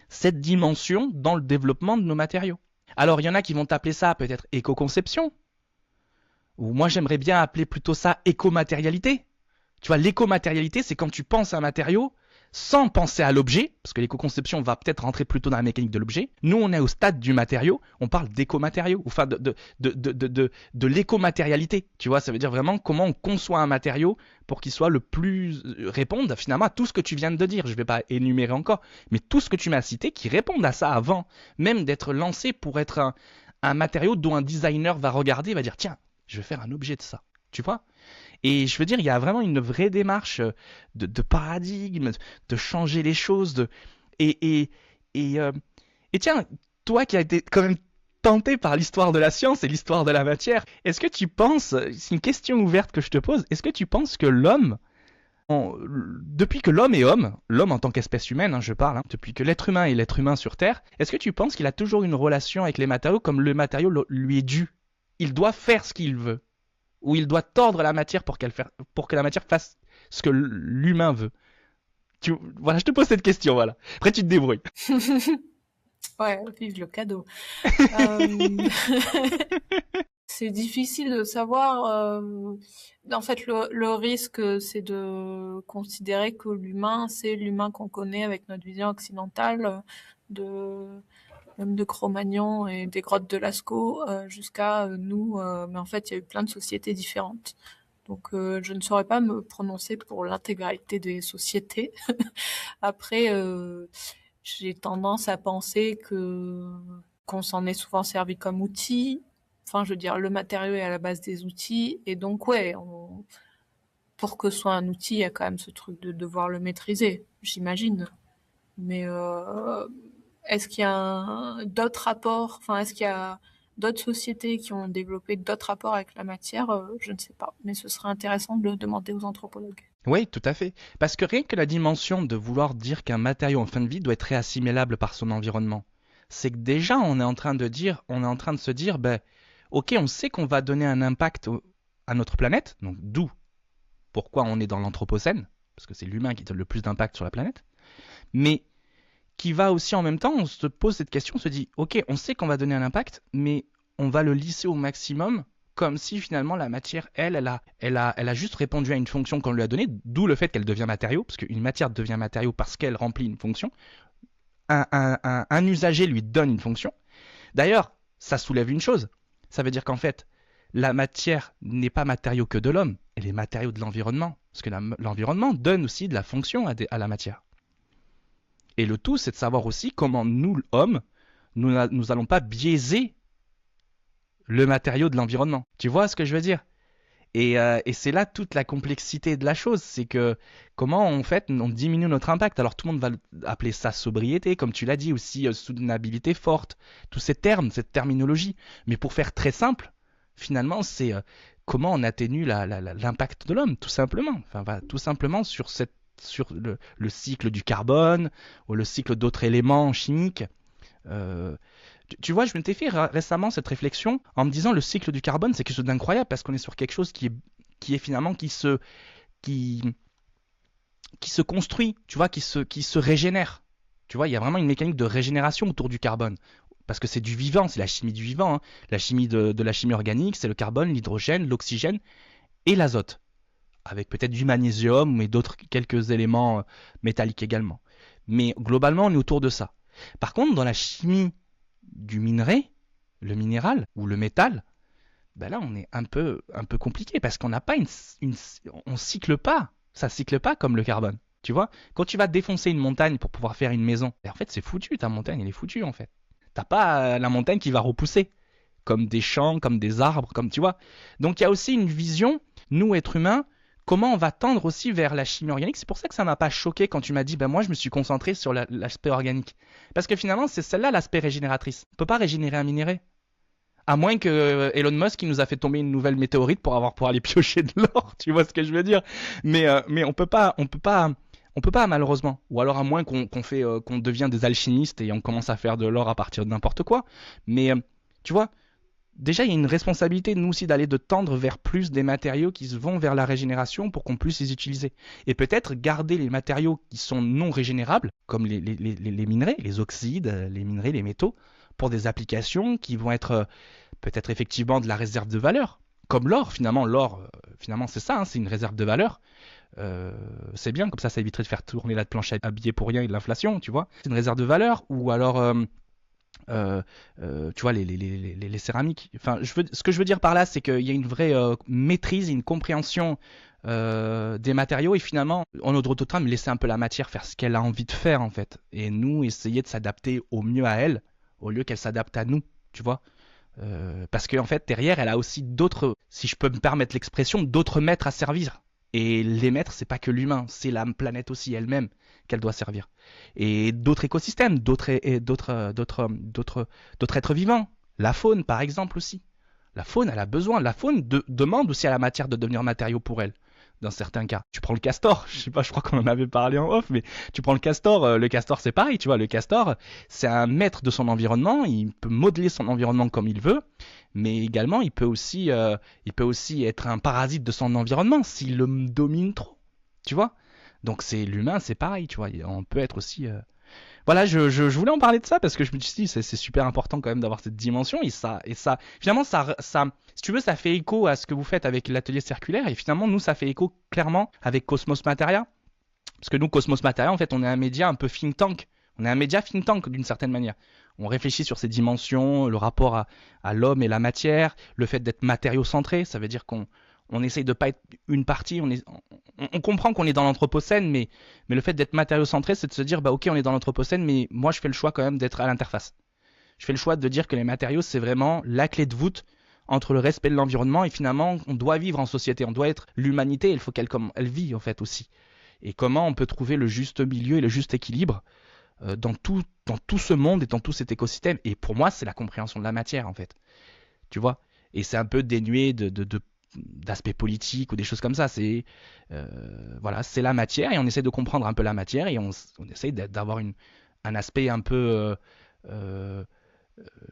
cette dimension dans le développement de nos matériaux. Alors, il y en a qui vont t'appeler ça peut-être éco-conception, ou moi j'aimerais bien appeler plutôt ça écomatérialité. Tu vois, l'écomatérialité, c'est quand tu penses à un matériau sans penser à l'objet, parce que l'éco-conception va peut-être rentrer plutôt dans la mécanique de l'objet. Nous, on est au stade du matériau, on parle d'écomatériaux, enfin de l'écomatérialité. Tu vois, ça veut dire vraiment comment on conçoit un matériau pour qu'il soit le plus réponde finalement à tout ce que tu viens de dire. Je ne vais pas énumérer encore, mais tout ce que tu m'as cité qui répondent à ça avant même d'être lancé pour être un matériau dont un designer va regarder et va dire tiens, je vais faire un objet de ça, tu vois. Et je veux dire, il y a vraiment une vraie démarche de paradigme, de changer les choses. Et tiens, toi qui as été quand même tenté par l'histoire de la science et l'histoire de la matière, est-ce que tu penses, c'est une question ouverte que je te pose, est-ce que tu penses que l'homme, depuis que l'homme est homme, l'homme en tant qu'espèce humaine, hein, je parle, hein, depuis que l'être humain est l'être humain sur Terre, est-ce que tu penses qu'il a toujours une relation avec les matériaux comme le matériau lui est dû? Il doit faire ce qu'il veut, ou il doit tordre la matière pour que la matière fasse ce que l'humain veut. Voilà, je te pose cette question, voilà. Après, tu te débrouilles. Ouais, vive le cadeau. Euh, C'est difficile de savoir. En fait, le risque, c'est de considérer que l'humain, c'est l'humain qu'on connaît avec notre vision occidentale, même de Cro-Magnon et des grottes de Lascaux jusqu'à nous. Mais en fait, il y a eu plein de sociétés différentes. Donc, je ne saurais pas me prononcer pour l'intégralité des sociétés. Après, j'ai tendance à penser qu'on s'en est souvent servi comme outil. Enfin, je veux dire, le matériau est à la base des outils, et donc ouais, pour que ce soit un outil, il y a quand même ce truc de devoir le maîtriser, j'imagine. Mais est-ce qu'il y a d'autres rapports, enfin, est-ce qu'il y a d'autres sociétés qui ont développé d'autres rapports avec la matière? Je ne sais pas, mais ce serait intéressant de le demander aux anthropologues. Oui, tout à fait. Parce que rien que la dimension de vouloir dire qu'un matériau en fin de vie doit être réassimilable par son environnement, c'est que déjà on est en train de se dire, ben, ok, on sait qu'on va donner un impact à notre planète, donc d'où pourquoi on est dans l'anthropocène, parce que c'est l'humain qui donne le plus d'impact sur la planète, mais qui va aussi en même temps, on se pose cette question, on se dit, ok, on sait qu'on va donner un impact, mais on va le lisser au maximum, comme si finalement la matière, elle a juste répondu à une fonction qu'on lui a donnée, d'où le fait qu'elle devient matériau, parce qu'une matière devient matériau parce qu'elle remplit une fonction. Un usager lui donne une fonction. D'ailleurs, ça soulève une chose. Ça veut dire qu'en fait, la matière n'est pas matériau que de l'homme, elle est matériau de l'environnement. Parce que l'environnement donne aussi de la fonction à la matière. Et le tout, c'est de savoir aussi comment nous, hommes, nous n'allons pas biaiser le matériau de l'environnement. Tu vois ce que je veux dire? Et c'est là toute la complexité de la chose, c'est que comment en fait on diminue notre impact. Alors tout le monde va appeler ça sobriété, comme tu l'as dit aussi, soutenabilité forte, tous ces termes, cette terminologie. Mais pour faire très simple, finalement c'est comment on atténue l'impact de l'homme, tout simplement. Enfin, tout simplement sur le cycle du carbone ou le cycle d'autres éléments chimiques. Tu vois, je m'étais fait récemment cette réflexion en me disant le cycle du carbone, c'est quelque chose d'incroyable parce qu'on est sur quelque chose qui est finalement qui se construit, tu vois, qui se régénère. Tu vois, il y a vraiment une mécanique de régénération autour du carbone. parce que c'est du vivant, c'est la chimie du vivant, hein. La chimie de la chimie organique, c'est le carbone, l'hydrogène, l'oxygène et l'azote, avec peut-être du magnésium, mais d'autres quelques éléments métalliques également. Mais globalement, on est autour de ça. Par contre, dans la chimie du minerai, le minéral ou le métal, ben là, on est un peu compliqué parce qu'on n'a pas on cycle pas. Ça cycle pas comme le carbone. Tu vois, quand tu vas défoncer une montagne pour pouvoir faire une maison, ben en fait, c'est foutu. Ta montagne, elle est foutue en fait. T'as pas la montagne qui va repousser comme des champs, comme des arbres, comme tu vois. Donc il y a aussi une vision, nous êtres humains, comment on va tendre aussi vers la chimie organique. C'est pour ça que ça m'a pas choqué quand tu m'as dit, ben moi je me suis concentré sur l'aspect organique. Parce que finalement, c'est celle-là l'aspect régénératrice. On peut pas régénérer un minerai. À moins que Elon Musk qui nous a fait tomber une nouvelle météorite pour aller piocher de l'or, tu vois ce que je veux dire. Mais on peut pas malheureusement. Ou alors à moins qu'on devient des alchimistes et on commence à faire de l'or à partir de n'importe quoi. Mais tu vois, déjà il y a une responsabilité de nous aussi de tendre vers plus des matériaux qui se vont vers la régénération pour qu'on puisse les utiliser. Et peut-être garder les matériaux qui sont non régénérables, comme les minerais, les oxydes, les minerais, les métaux, pour des applications qui vont être peut-être effectivement de la réserve de valeur. Comme l'or, finalement, finalement c'est ça, hein, c'est une réserve de valeur. C'est bien, comme ça éviterait de faire tourner la planche à billets pour rien et de l'inflation, tu vois. C'est une réserve de valeur, ou alors, tu vois, les céramiques. Enfin, ce que je veux dire par là, c'est qu'il y a une vraie maîtrise, une compréhension des matériaux, et finalement, en ordre total, laisser un peu la matière faire ce qu'elle a envie de faire, en fait. Et nous, essayer de s'adapter au mieux à elle, au lieu qu'elle s'adapte à nous, tu vois. Parce qu'en fait, derrière, elle a aussi d'autres, si je peux me permettre l'expression, d'autres maîtres à servir. Et les maîtres, c'est pas que l'humain, c'est la planète aussi elle-même qu'elle doit servir. Et d'autres écosystèmes, d'autres êtres vivants. La faune, par exemple, aussi. La faune, elle a besoin. La faune demande aussi à la matière de devenir matériau pour elle, dans certains cas. Tu prends le castor, je sais pas, je crois qu'on en avait parlé en off, mais tu prends le castor c'est pareil, tu vois, le castor, c'est un maître de son environnement, il peut modeler son environnement comme il veut, mais également il peut aussi être un parasite de son environnement s'il le domine trop, tu vois. Donc c'est l'humain, c'est pareil, tu vois, on peut être aussi voilà, je voulais en parler de ça parce que je me suis dit c'est super important quand même d'avoir cette dimension et ça finalement ça si tu veux ça fait écho à ce que vous faites avec l'atelier circulaire et finalement nous ça fait écho clairement avec Cosmos Materia parce que nous Cosmos Materia en fait on est un média un peu think tank, on est un média think tank d'une certaine manière. On réfléchit sur ces dimensions, le rapport à l'homme et la matière, le fait d'être matériau centré, ça veut dire qu'on essaye de pas être une partie, on comprend qu'on est dans l'anthropocène, mais le fait d'être matériau-centré, c'est de se dire, bah ok, on est dans l'anthropocène, mais moi je fais le choix quand même d'être à l'interface. Je fais le choix de dire que les matériaux, c'est vraiment la clé de voûte entre le respect de l'environnement et finalement, on doit vivre en société, on doit être l'humanité, il faut elle vit en fait aussi. Et comment on peut trouver le juste milieu et le juste équilibre dans tout ce monde et dans tout cet écosystème. Et pour moi, c'est la compréhension de la matière en fait. Tu vois. Et c'est un peu dénué d'aspects politiques ou des choses comme ça. Voilà, c'est la matière et on essaie de comprendre un peu la matière et on essaie d'avoir un aspect un peu,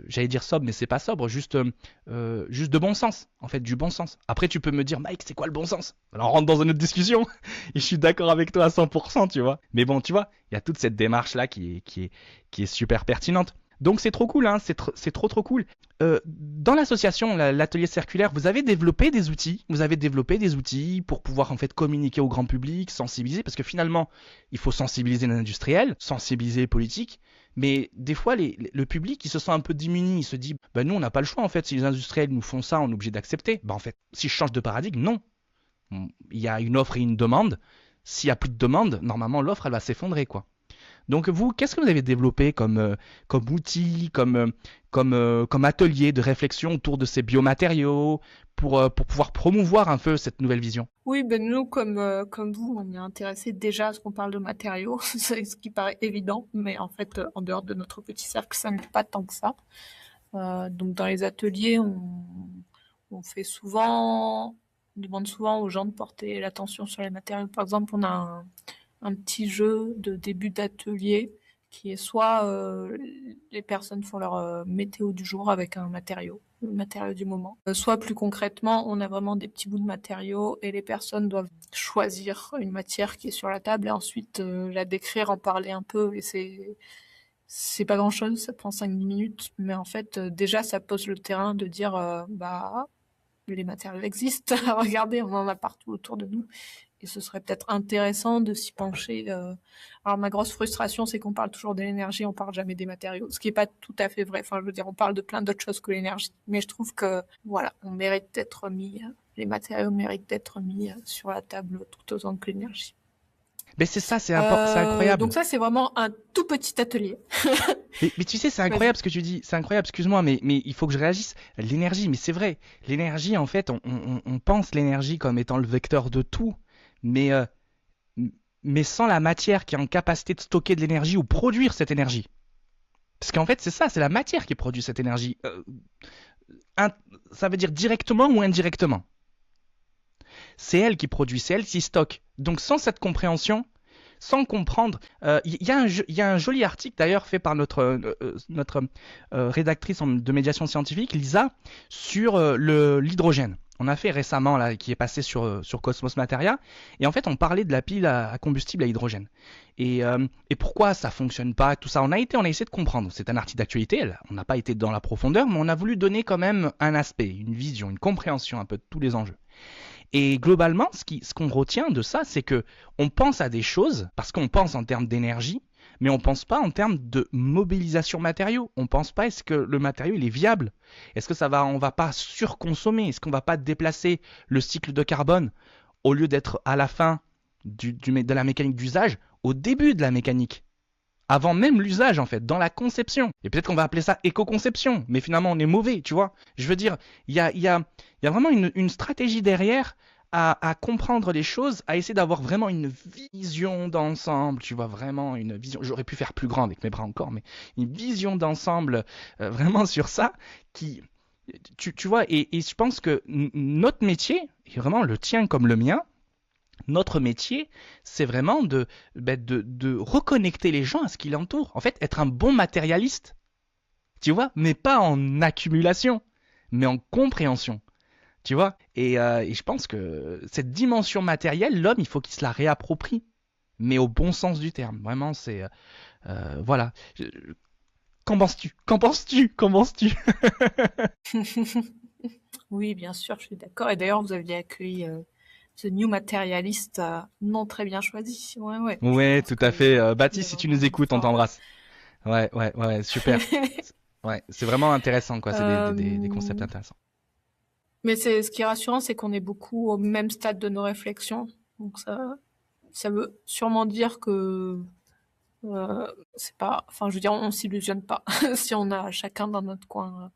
j'allais dire sobre, mais c'est pas sobre, juste de bon sens, en fait, du bon sens. Après, tu peux me dire, Mike, c'est quoi le bon sens? Alors, on rentre dans une autre discussion et je suis d'accord avec toi à 100%, tu vois. Mais bon, tu vois, il y a toute cette démarche-là qui est super pertinente. Donc c'est trop cool, hein, c'est trop cool. Dans l'association, l'atelier circulaire, vous avez développé des outils pour pouvoir en fait communiquer au grand public, sensibiliser, parce que finalement, il faut sensibiliser les industriels, sensibiliser les politiques, mais des fois, le public, il se sent un peu démuni, il se dit, bah nous, on n'a pas le choix en fait, si les industriels nous font ça, on est obligé d'accepter. Bah en fait, si je change de paradigme, non. Il y a une offre et une demande. S'il n'y a plus de demande, normalement, l'offre, elle va s'effondrer, quoi. Donc vous, qu'est-ce que vous avez développé comme outil, comme atelier de réflexion autour de ces biomatériaux pour pouvoir promouvoir un peu cette nouvelle vision? Oui, ben nous, comme vous, on est intéressé déjà à ce qu'on parle de matériaux, c'est ce qui paraît évident, mais en fait, en dehors de notre petit cercle, ça n'est pas tant que ça. Donc dans les ateliers, on fait souvent, on demande souvent aux gens de porter l'attention sur les matériaux. Par exemple, on a un petit jeu de début d'atelier qui est soit les personnes font leur météo du jour avec un matériau, le matériau du moment, soit plus concrètement, on a vraiment des petits bouts de matériaux et les personnes doivent choisir une matière qui est sur la table et ensuite la décrire, en parler un peu, c'est pas grand-chose, ça prend 5-10 minutes, mais en fait, déjà, ça pose le terrain de dire, bah, les matériaux existent, regardez, on en a partout autour de nous. Et ce serait peut-être intéressant de s'y pencher. Alors ma grosse frustration, c'est qu'on parle toujours de l'énergie, on parle jamais des matériaux, ce qui est pas tout à fait vrai. Enfin, je veux dire, on parle de plein d'autres choses que l'énergie. Mais je trouve que, voilà, on mérite d'être mis, les matériaux méritent d'être mis sur la table tout autant que l'énergie. Mais c'est ça, c'est incroyable. Donc ça, c'est vraiment un tout petit atelier. Mais tu sais, c'est incroyable ce que tu dis. C'est incroyable, excuse-moi, mais il faut que je réagisse. L'énergie, mais c'est vrai. L'énergie, en fait, on pense l'énergie comme étant le vecteur de tout, mais, euh, mais sans la matière qui est en capacité de stocker de l'énergie ou produire cette énergie. Parce qu'en fait, c'est ça, c'est la matière qui produit cette énergie. Ça veut dire directement ou indirectement. C'est elle qui produit, c'est elle qui stocke. Donc sans cette compréhension, sans comprendre, il y a un joli article d'ailleurs fait par notre rédactrice de médiation scientifique, Lisa, sur l'hydrogène. On a fait récemment, là, qui est passé sur Cosmos Materia, et en fait on parlait de la pile à combustible à hydrogène. Et pourquoi ça fonctionne pas, tout ça. On a essayé de comprendre. C'est un article d'actualité, on n'a pas été dans la profondeur, mais on a voulu donner quand même un aspect, une vision, une compréhension un peu de tous les enjeux. Et globalement, ce qu'on retient de ça, c'est que on pense à des choses parce qu'on pense en termes d'énergie, mais on pense pas en termes de mobilisation matériaux. On pense pas est-ce que le matériau il est viable? Est-ce que on va pas surconsommer? Est-ce qu'on va pas déplacer le cycle de carbone au lieu d'être à la fin de la mécanique d'usage, au début de la mécanique? Avant même l'usage en fait, dans la conception. Et peut-être qu'on va appeler ça éco-conception, mais finalement on est mauvais, tu vois. Je veux dire, il y a vraiment une stratégie derrière à comprendre les choses, à essayer d'avoir vraiment une vision d'ensemble, tu vois, vraiment une vision. J'aurais pu faire plus grand avec mes bras encore, mais une vision d'ensemble vraiment sur ça, qui, tu vois, et je pense que notre métier, et vraiment le tien comme le mien, notre métier, c'est vraiment de reconnecter les gens à ce qui l'entoure. En fait, être un bon matérialiste, tu vois, mais pas en accumulation, mais en compréhension, tu vois. Et je pense que cette dimension matérielle, l'homme, il faut qu'il se la réapproprie, mais au bon sens du terme. Vraiment, c'est... voilà. Qu'en penses-tu? Qu'en penses-tu? Qu'en penses-tu? Oui, bien sûr, je suis d'accord. Et d'ailleurs, vous aviez accueilli The New Materialist, non très bien choisi. Ouais, ouais. Ouais, tout à fait. Il y Baptiste, a si tu vraiment nous écoutes, on fort. t'embrasse. Ouais, super. Ouais, c'est vraiment intéressant, quoi. C'est des concepts Euh, intéressants. mais ce qui est rassurant, c'est qu'on est beaucoup au même stade de nos réflexions. Donc ça veut sûrement dire que c'est pas, enfin, je veux dire, on s'illusionne pas. Si on a chacun dans notre coin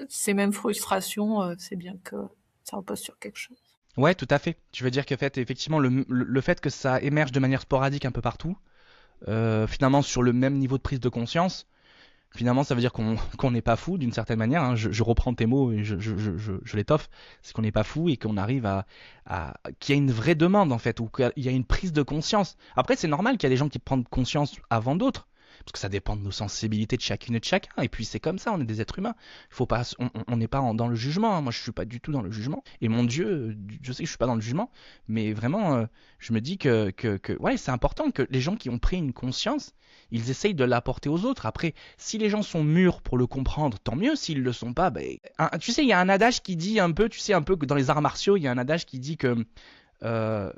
ces mêmes frustrations, c'est bien que ça repose sur quelque chose. Ouais, tout à fait. Tu veux dire que fait, effectivement, le fait que ça émerge de manière sporadique un peu partout, finalement sur le même niveau de prise de conscience, finalement ça veut dire qu'on n'est pas fou d'une certaine manière. Hein. Je reprends tes mots et je l'étoffe. C'est qu'on n'est pas fou et qu'on arrive qu'il y a une vraie demande en fait, ou qu'il y a une prise de conscience. Après, c'est normal qu'il y a des gens qui prennent conscience avant d'autres. Parce que ça dépend de nos sensibilités de chacune et de chacun. Et puis c'est comme ça, on est des êtres humains. Il faut pas, on n'est pas dans le jugement. Hein. Moi, je suis pas du tout dans le jugement. Et mon Dieu, je sais que je suis pas dans le jugement, mais vraiment, je me dis que ouais, c'est important que les gens qui ont pris une conscience, ils essayent de l'apporter aux autres. Après, si les gens sont mûrs pour le comprendre, tant mieux. S'ils le sont pas, ben, tu sais, il y a un adage qui dit un peu, tu sais, un peu que dans les arts martiaux, il y a un adage qui dit que euh,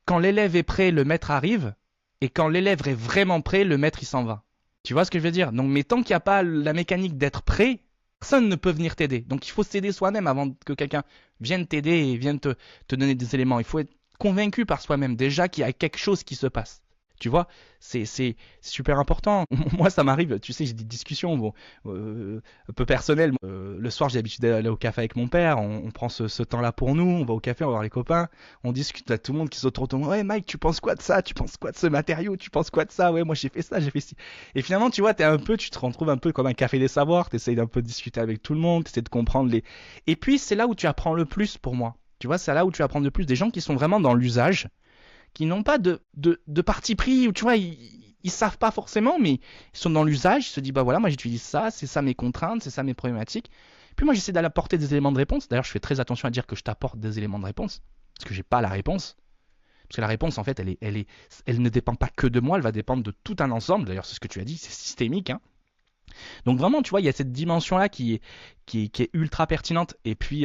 quand l'élève est prêt, le maître arrive. Et quand l'élève est vraiment prêt, le maître il s'en va. Tu vois ce que je veux dire? Donc, mais tant qu'il n'y a pas la mécanique d'être prêt, personne ne peut venir t'aider. Donc, il faut s'aider soi-même avant que quelqu'un vienne t'aider et vienne te donner des éléments. Il faut être convaincu par soi-même déjà qu'il y a quelque chose qui se passe. Tu vois, c'est super important. Moi, ça m'arrive, tu sais, j'ai des discussions bon, un peu personnelles. Le soir, j'ai l'habitude d'aller au café avec mon père. On prend ce temps-là pour nous. On va au café, on va voir les copains. On discute, là, tout le monde qui saute autour de moi. Ouais, Mike, tu penses quoi de ça? Tu penses quoi de ce matériau? Tu penses quoi de ça? Ouais, moi, j'ai fait ça, j'ai fait ci. Et finalement, tu vois, tu te retrouves un peu comme un café des savoirs. Tu essayes d'un peu discuter avec tout le monde. Tu essaies de comprendre les. Et puis, c'est là où tu apprends le plus pour moi. Tu vois, c'est là où tu apprends le plus des gens qui sont vraiment dans l'usage, qui n'ont pas de parti pris, ou tu vois, ils savent pas forcément, mais ils sont dans l'usage, ils se disent, bah voilà, moi j'utilise ça, c'est ça mes contraintes, c'est ça mes problématiques. Puis moi j'essaie d'apporter des éléments de réponse. D'ailleurs, je fais très attention à dire que je t'apporte des éléments de réponse, parce que j'ai pas la réponse. Parce que la réponse, en fait, elle ne dépend pas que de moi, elle va dépendre de tout un ensemble. D'ailleurs, c'est ce que tu as dit, c'est systémique, hein. Donc vraiment, tu vois, il y a cette dimension-là qui est ultra pertinente. Et puis,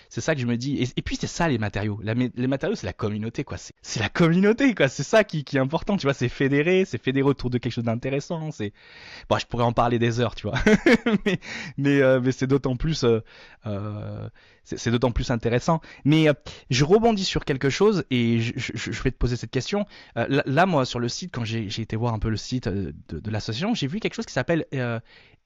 c'est ça que je me dis. Et puis, c'est ça les matériaux. Les matériaux, c'est la communauté, quoi. C'est la communauté, quoi. C'est ça qui est important, tu vois. C'est fédérer autour de quelque chose d'intéressant. Bon, je pourrais en parler des heures, tu vois. mais, mais c'est d'autant plus, euh, c'est d'autant plus intéressant. Mais je rebondis sur quelque chose et je vais te poser cette question. Là, moi, sur le site, quand j'ai été voir un peu le site de l'association, j'ai vu quelque chose qui s'appelle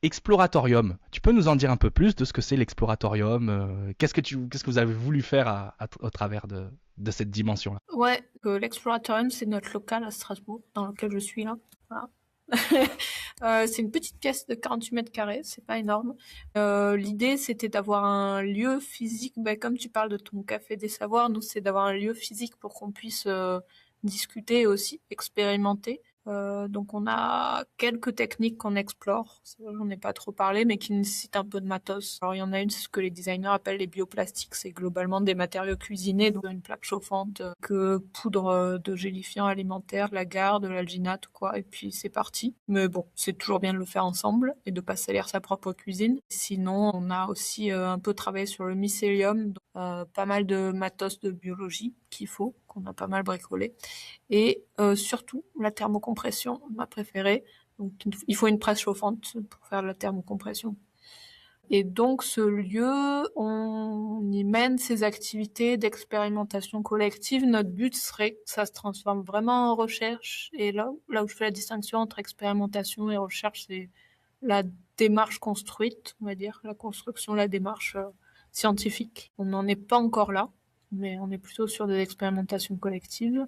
Exploratorium. Tu peux nous en dire un peu plus de ce que c'est l'Exploratorium? Qu'est-ce que vous avez voulu faire au travers de cette dimension-là? Ouais, l'Exploratorium, c'est notre local à Strasbourg, dans lequel je suis là. Voilà. C'est une petite pièce de 48 mètres carrés, c'est pas énorme. L'idée, c'était d'avoir un lieu physique, comme tu parles de ton café des savoirs, nous, c'est d'avoir un lieu physique pour qu'on puisse discuter et aussi expérimenter. Donc on a quelques techniques qu'on explore, c'est vrai, j'en ai pas trop parlé, mais qui nécessitent un peu de matos. Alors il y en a une, c'est ce que les designers appellent les bioplastiques, c'est globalement des matériaux cuisinés, donc une plaque chauffante, que poudre de gélifiant alimentaire, de la gare, de l'alginate ou quoi, et puis c'est parti. Mais bon, c'est toujours bien de le faire ensemble et de pas salir sa propre cuisine. Sinon, on a aussi un peu travaillé sur le mycélium, donc, pas mal de matos de biologie qu'il faut, qu'on a pas mal bricolé. Et surtout, la thermocompression, ma préférée. Donc, il faut une presse chauffante pour faire de la thermocompression. Et donc, ce lieu, on y mène ces activités d'expérimentation collective. Notre but serait que ça se transforme vraiment en recherche. Et là où je fais la distinction entre expérimentation et recherche, c'est la démarche construite, on va dire, la construction, la démarche scientifique. On n'en est pas encore là, mais on est plutôt sur des expérimentations collectives.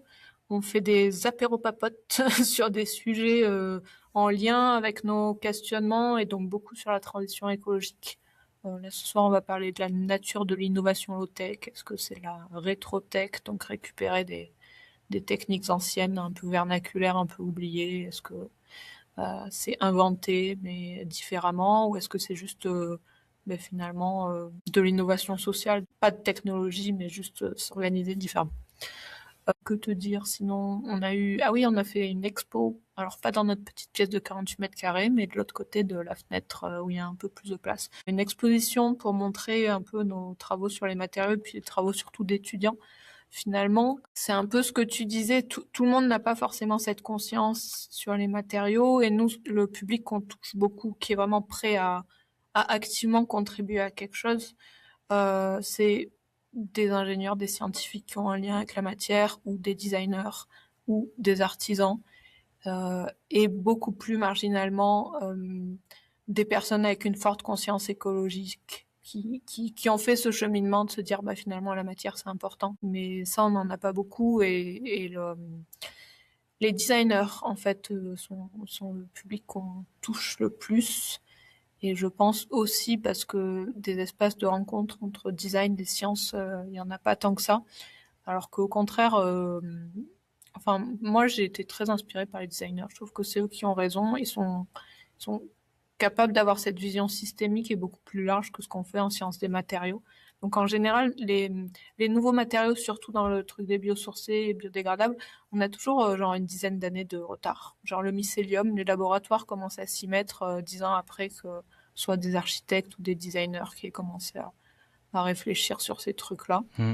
On fait des apéropapotes sur des sujets en lien avec nos questionnements et donc beaucoup sur la transition écologique. Là, ce soir, on va parler de la nature de l'innovation low-tech. Est-ce que c'est la rétro-tech, donc récupérer des techniques anciennes, un peu vernaculaires, un peu oubliées? Est-ce que c'est inventé mais différemment, ou est-ce que c'est juste finalement de l'innovation sociale, pas de technologie, mais juste s'organiser différemment? Que te dire sinon? On a fait une expo, alors pas dans notre petite pièce de 48 mètres carrés, mais de l'autre côté de la fenêtre où il y a un peu plus de place. Une exposition pour montrer un peu nos travaux sur les matériaux, puis les travaux surtout d'étudiants. Finalement, c'est un peu ce que tu disais, tout le monde n'a pas forcément cette conscience sur les matériaux, et nous, le public qu'on touche beaucoup, qui est vraiment prêt à activement contribuer à quelque chose, c'est des ingénieurs, des scientifiques qui ont un lien avec la matière, ou des designers, ou des artisans, et beaucoup plus marginalement des personnes avec une forte conscience écologique qui ont fait ce cheminement de se dire finalement la matière c'est important. Mais ça, on n'en a pas beaucoup, et les designers en fait sont le public qu'on touche le plus. Et je pense aussi parce que des espaces de rencontre entre design et sciences, il y en a pas tant que ça. Alors qu'au contraire, moi j'ai été très inspirée par les designers. Je trouve que c'est eux qui ont raison. Ils sont capables d'avoir cette vision systémique et beaucoup plus large que ce qu'on fait en sciences des matériaux. Donc en général, les nouveaux matériaux, surtout dans le truc des biosourcés et biodégradables, on a toujours genre une dizaine d'années de retard. Genre le mycélium, les laboratoires commencent à s'y mettre 10 ans après que soit des architectes ou des designers qui aient commencé à réfléchir sur ces trucs-là. Mm.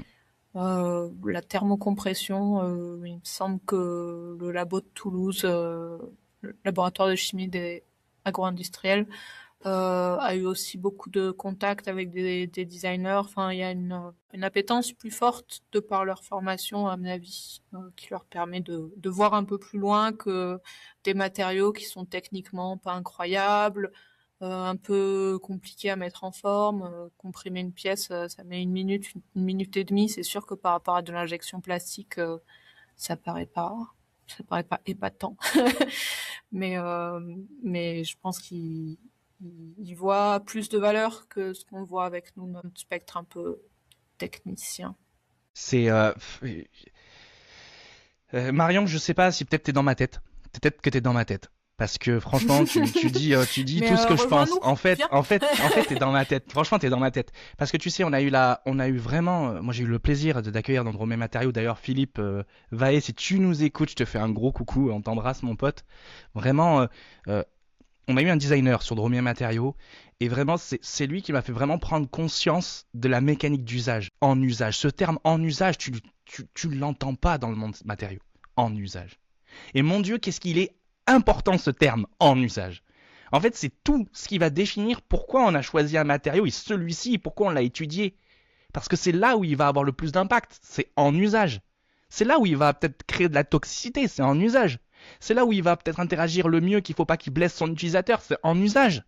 La thermocompression, il me semble que le labo de Toulouse, le laboratoire de chimie des agro-industriels, a eu aussi beaucoup de contacts avec des designers. Enfin, il y a une appétence plus forte de par leur formation, à mon avis, qui leur permet de voir un peu plus loin que des matériaux qui sont techniquement pas incroyables, un peu compliqués à mettre en forme. Comprimer une pièce, ça met une minute et demie. C'est sûr que par rapport à de l'injection plastique, ça paraît pas, ça paraît pas épatant. Mais je pense qu'ils voient plus de valeur que ce qu'on voit avec nous, notre spectre un peu technicien. C'est Marion, je sais pas si peut-être t'es dans ma tête. Peut-être que t'es dans ma tête. Parce que franchement, tu dis Mais tout ce que je pense. rejoins-nous, viens. T'es dans ma tête. Franchement, t'es dans ma tête. Parce que tu sais, on a eu vraiment, moi j'ai eu le plaisir d'accueillir dans Drôme et Matériaux. D'ailleurs, Philippe Vaé, si tu nous écoutes, je te fais un gros coucou, on t'embrasse, mon pote. Vraiment, euh, on a eu un designer sur Drôme et Matériaux, et vraiment, c'est lui qui m'a fait vraiment prendre conscience de la mécanique d'usage, en usage. Ce terme en usage, tu l'entends pas dans le monde matériaux. En usage. Et mon Dieu, qu'est-ce qu'il est important ce terme en usage. En fait, c'est tout ce qui va définir pourquoi on a choisi un matériau et celui-ci, pourquoi on l'a étudié. Parce que c'est là où il va avoir le plus d'impact, c'est en usage. C'est là où il va peut-être créer de la toxicité, c'est en usage. C'est là où il va peut-être interagir le mieux, qu'il ne faut pas qu'il blesse son utilisateur, c'est en usage.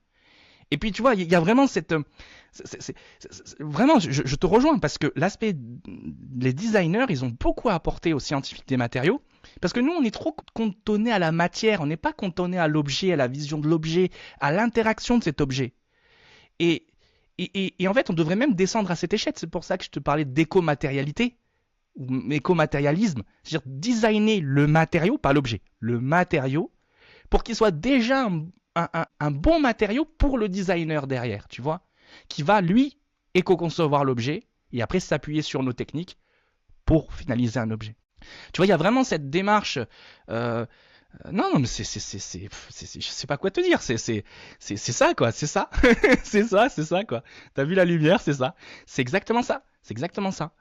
Et puis tu vois, il y a vraiment cette... Vraiment, je te rejoins parce que l'aspect... Les designers, ils ont beaucoup apporté aux scientifiques des matériaux. Parce que nous, on est trop cantonné à la matière, on n'est pas cantonné à l'objet, à la vision de l'objet, à l'interaction de cet objet. Et, et en fait, on devrait même descendre à cette échelle. C'est pour ça que je te parlais d'éco-matérialité, ou éco-matérialisme. C'est-à-dire designer le matériau, pas l'objet, le matériau, pour qu'il soit déjà un bon matériau pour le designer derrière, tu vois, qui va, lui, éco-concevoir l'objet, et après s'appuyer sur nos techniques pour finaliser un objet. Tu vois, il y a vraiment cette démarche. Non, non, mais je sais pas quoi te dire. C'est ça, quoi. C'est ça. C'est ça, quoi. T'as vu la lumière, c'est ça. C'est exactement ça. C'est exactement ça.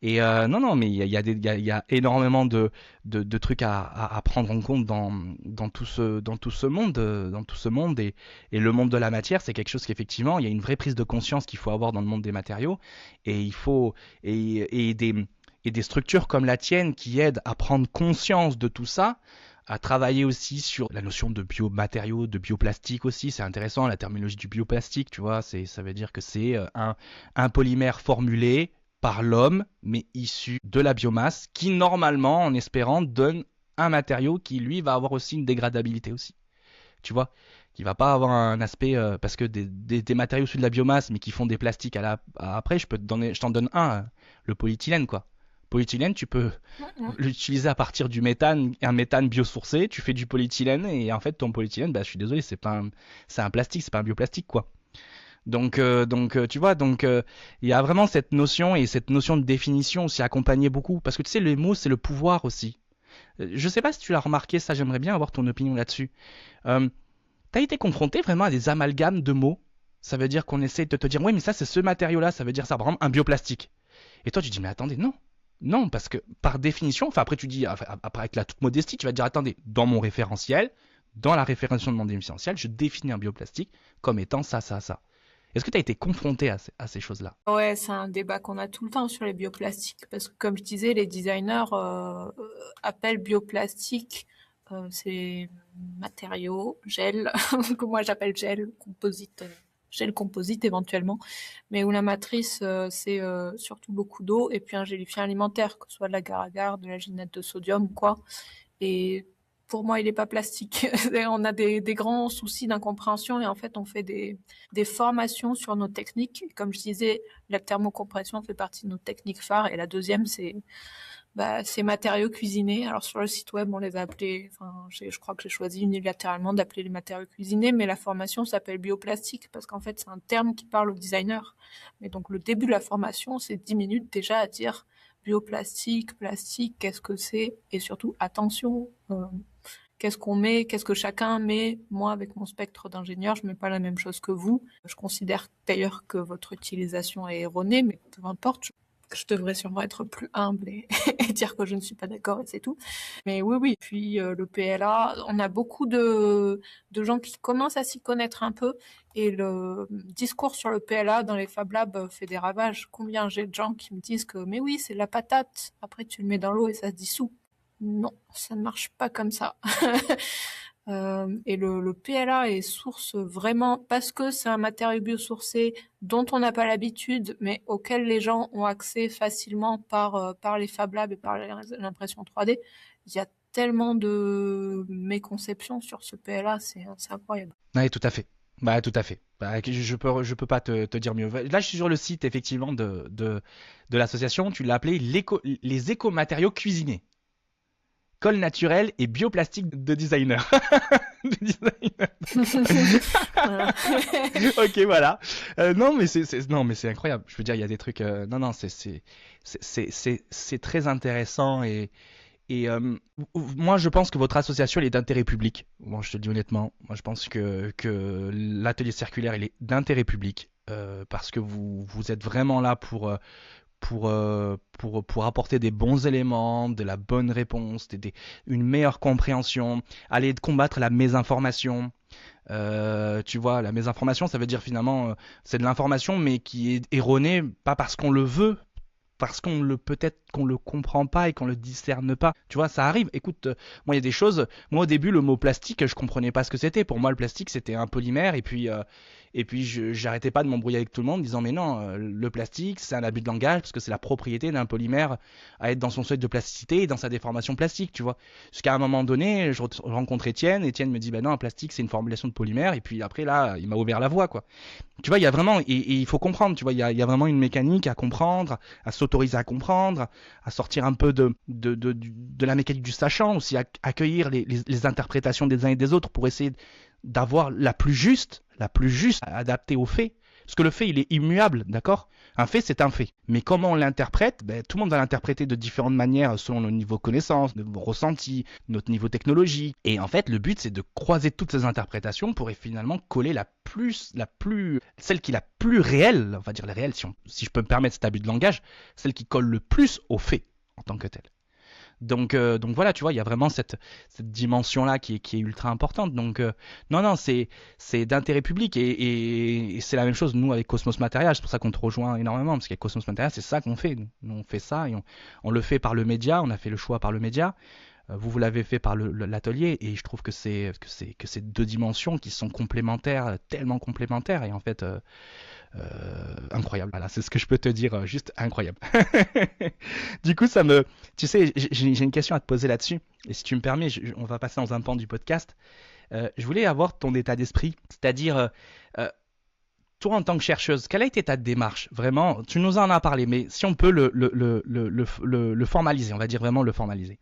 Et non, non, mais il y a énormément de trucs à prendre en compte dans tout ce monde, et le monde de la matière, c'est quelque chose qu'effectivement, il y a une vraie prise de conscience qu'il faut avoir dans le monde des matériaux, et il faut et des structures comme la tienne qui aident à prendre conscience de tout ça, à travailler aussi sur la notion de biomatériaux, de bioplastique aussi. C'est intéressant, la terminologie du bioplastique, tu vois, ça veut dire que c'est un polymère formulé par l'homme, mais issu de la biomasse, qui normalement, en espérant, donne un matériau qui, lui, va avoir aussi une dégradabilité aussi. Tu vois, qui va pas avoir un aspect parce que des matériaux issus de la biomasse mais qui font des plastiques après, je t'en donne le polyéthylène, quoi. Polyéthylène, tu peux l'utiliser à partir du méthane, un méthane biosourcé, tu fais du polyéthylène, et en fait ton polyéthylène, bah je suis désolé, c'est un plastique, c'est pas un bioplastique, quoi. Tu vois, il y a vraiment cette notion, et cette notion de définition aussi accompagnée beaucoup, parce que tu sais, les mots, c'est le pouvoir aussi. Je sais pas si tu l'as remarqué, ça, j'aimerais bien avoir ton opinion là-dessus. T'as été confronté vraiment à des amalgames de mots? Ça veut dire qu'on essaie de te dire, oui, mais ça, c'est ce matériau-là, ça veut dire ça, par exemple, un bioplastique. Et toi, tu dis, mais attendez, non. Non, parce que par définition, enfin après tu dis, après avec la toute modestie, tu vas te dire, attendez, dans mon référentiel, dans la référention de mon référentiel, je définis un bioplastique comme étant ça, ça, ça. Est-ce que tu as été confronté à ces choses-là? Ouais, c'est un débat qu'on a tout le temps sur les bioplastiques, parce que comme je disais, les designers appellent bioplastique ces matériaux, gel, que moi j'appelle gel, composite, gel composite éventuellement, mais où la matrice c'est surtout beaucoup d'eau et puis un gélifiant alimentaire, que ce soit de l'agar-agar, de la ginette de sodium ou quoi. Et pour moi, il n'est pas plastique. On a des grands soucis d'incompréhension et en fait, on fait des formations sur nos techniques. Comme je disais, la thermocompression fait partie de nos techniques phares. Et la deuxième, c'est ces matériaux cuisinés. Alors sur le site web, on les a appelés, enfin, je crois que j'ai choisi unilatéralement d'appeler les matériaux cuisinés, mais la formation s'appelle bioplastique parce qu'en fait, c'est un terme qui parle aux designers. Mais donc le début de la formation, c'est 10 minutes déjà à dire bioplastique, plastique, qu'est-ce que c'est? Et surtout, attention, qu'est-ce qu'on met, qu'est-ce que chacun met. Moi, avec mon spectre d'ingénieur, je mets pas la même chose que vous. Je considère d'ailleurs que votre utilisation est erronée, mais peu importe, je devrais sûrement être plus humble et dire que je ne suis pas d'accord et c'est tout. Mais oui, oui. Puis le PLA, on a beaucoup de gens qui commencent à s'y connaître un peu et le discours sur le PLA dans les Fab Labs fait des ravages. Combien j'ai de gens qui me disent que mais oui, c'est de la patate, après tu le mets dans l'eau et ça se dissout. Non, ça ne marche pas comme ça. Et le PLA est source vraiment, parce que c'est un matériau biosourcé dont on n'a pas l'habitude, mais auquel les gens ont accès facilement par les Fab Labs et par l'impression 3D. Il y a tellement de méconceptions sur ce PLA, c'est incroyable. Oui, tout à fait. Bah, tout à fait. Bah, je peux pas te dire mieux. Là, je suis sur le site, effectivement, de l'association. Tu l'as appelé les écomatériaux cuisinés. colle naturel et bioplastique de designer. De designer. Voilà. Ok, voilà. Non, mais non, mais c'est incroyable. Je veux dire, il y a des trucs. Non, non, c'est très intéressant et moi, je pense que votre association elle est d'intérêt public. Moi, je te le dis honnêtement. Moi, je pense que l'atelier circulaire il est d'intérêt public parce que vous êtes vraiment là pour apporter des bons éléments, de la bonne réponse, une meilleure compréhension, aller combattre la mésinformation. Tu vois, la mésinformation, ça veut dire finalement, c'est de l'information, mais qui est erronée, pas parce qu'on le veut, parce peut-être qu'on le comprend pas et qu'on le discerne pas. Tu vois, ça arrive. Écoute, moi il y a des choses. Moi au début le mot plastique, je comprenais pas ce que c'était. Pour moi le plastique c'était un polymère et puis j'arrêtais pas de m'embrouiller avec tout le monde en disant mais non, le plastique c'est un abus de langage parce que c'est la propriété d'un polymère à être dans son seuil de plasticité et dans sa déformation plastique, tu vois. Jusqu'à un moment donné, je rencontre Étienne me dit bah non, un plastique c'est une formulation de polymère et puis après là, il m'a ouvert la voie quoi. Tu vois, il y a vraiment, et il faut comprendre, tu vois, il y a vraiment une mécanique à comprendre, à s'autoriser à comprendre, à sortir un peu de la mécanique du sachant, aussi à accueillir les interprétations des uns et des autres pour essayer d'avoir la plus juste adaptée aux faits. Parce que le fait, il est immuable, d'accord? Un fait, c'est un fait. Mais comment on l'interprète? Ben, tout le monde va l'interpréter de différentes manières selon nos niveaux de connaissances, de ressenti, notre niveau technologique. Et en fait, le but, c'est de croiser toutes ces interprétations pour finalement coller celle qui est la plus réelle, on va dire la réelle, si je peux me permettre cet abus de langage, celle qui colle le plus aux faits en tant que telle. Donc voilà, tu vois, il y a vraiment cette dimension-là qui est ultra importante. Donc non, non, c'est d'intérêt public et c'est la même chose nous avec Cosmos Material. C'est pour ça qu'on te rejoint énormément parce qu'avec Cosmos Material, c'est ça qu'on fait. Nous, on fait ça et on le fait par le média. On a fait le choix par le média. Vous l'avez fait par l'atelier et je trouve que c'est deux dimensions qui sont complémentaires, tellement complémentaires et en fait incroyable. Voilà, c'est ce que je peux te dire, juste incroyable. Du coup, tu sais, j'ai une question à te poser là-dessus. Et si tu me permets, on va passer dans un pan du podcast. Je voulais avoir ton état d'esprit, c'est-à-dire, toi en tant que chercheuse, quelle a été ta démarche? Vraiment, tu nous en as parlé, mais si on peut le formaliser, on va dire vraiment le formaliser.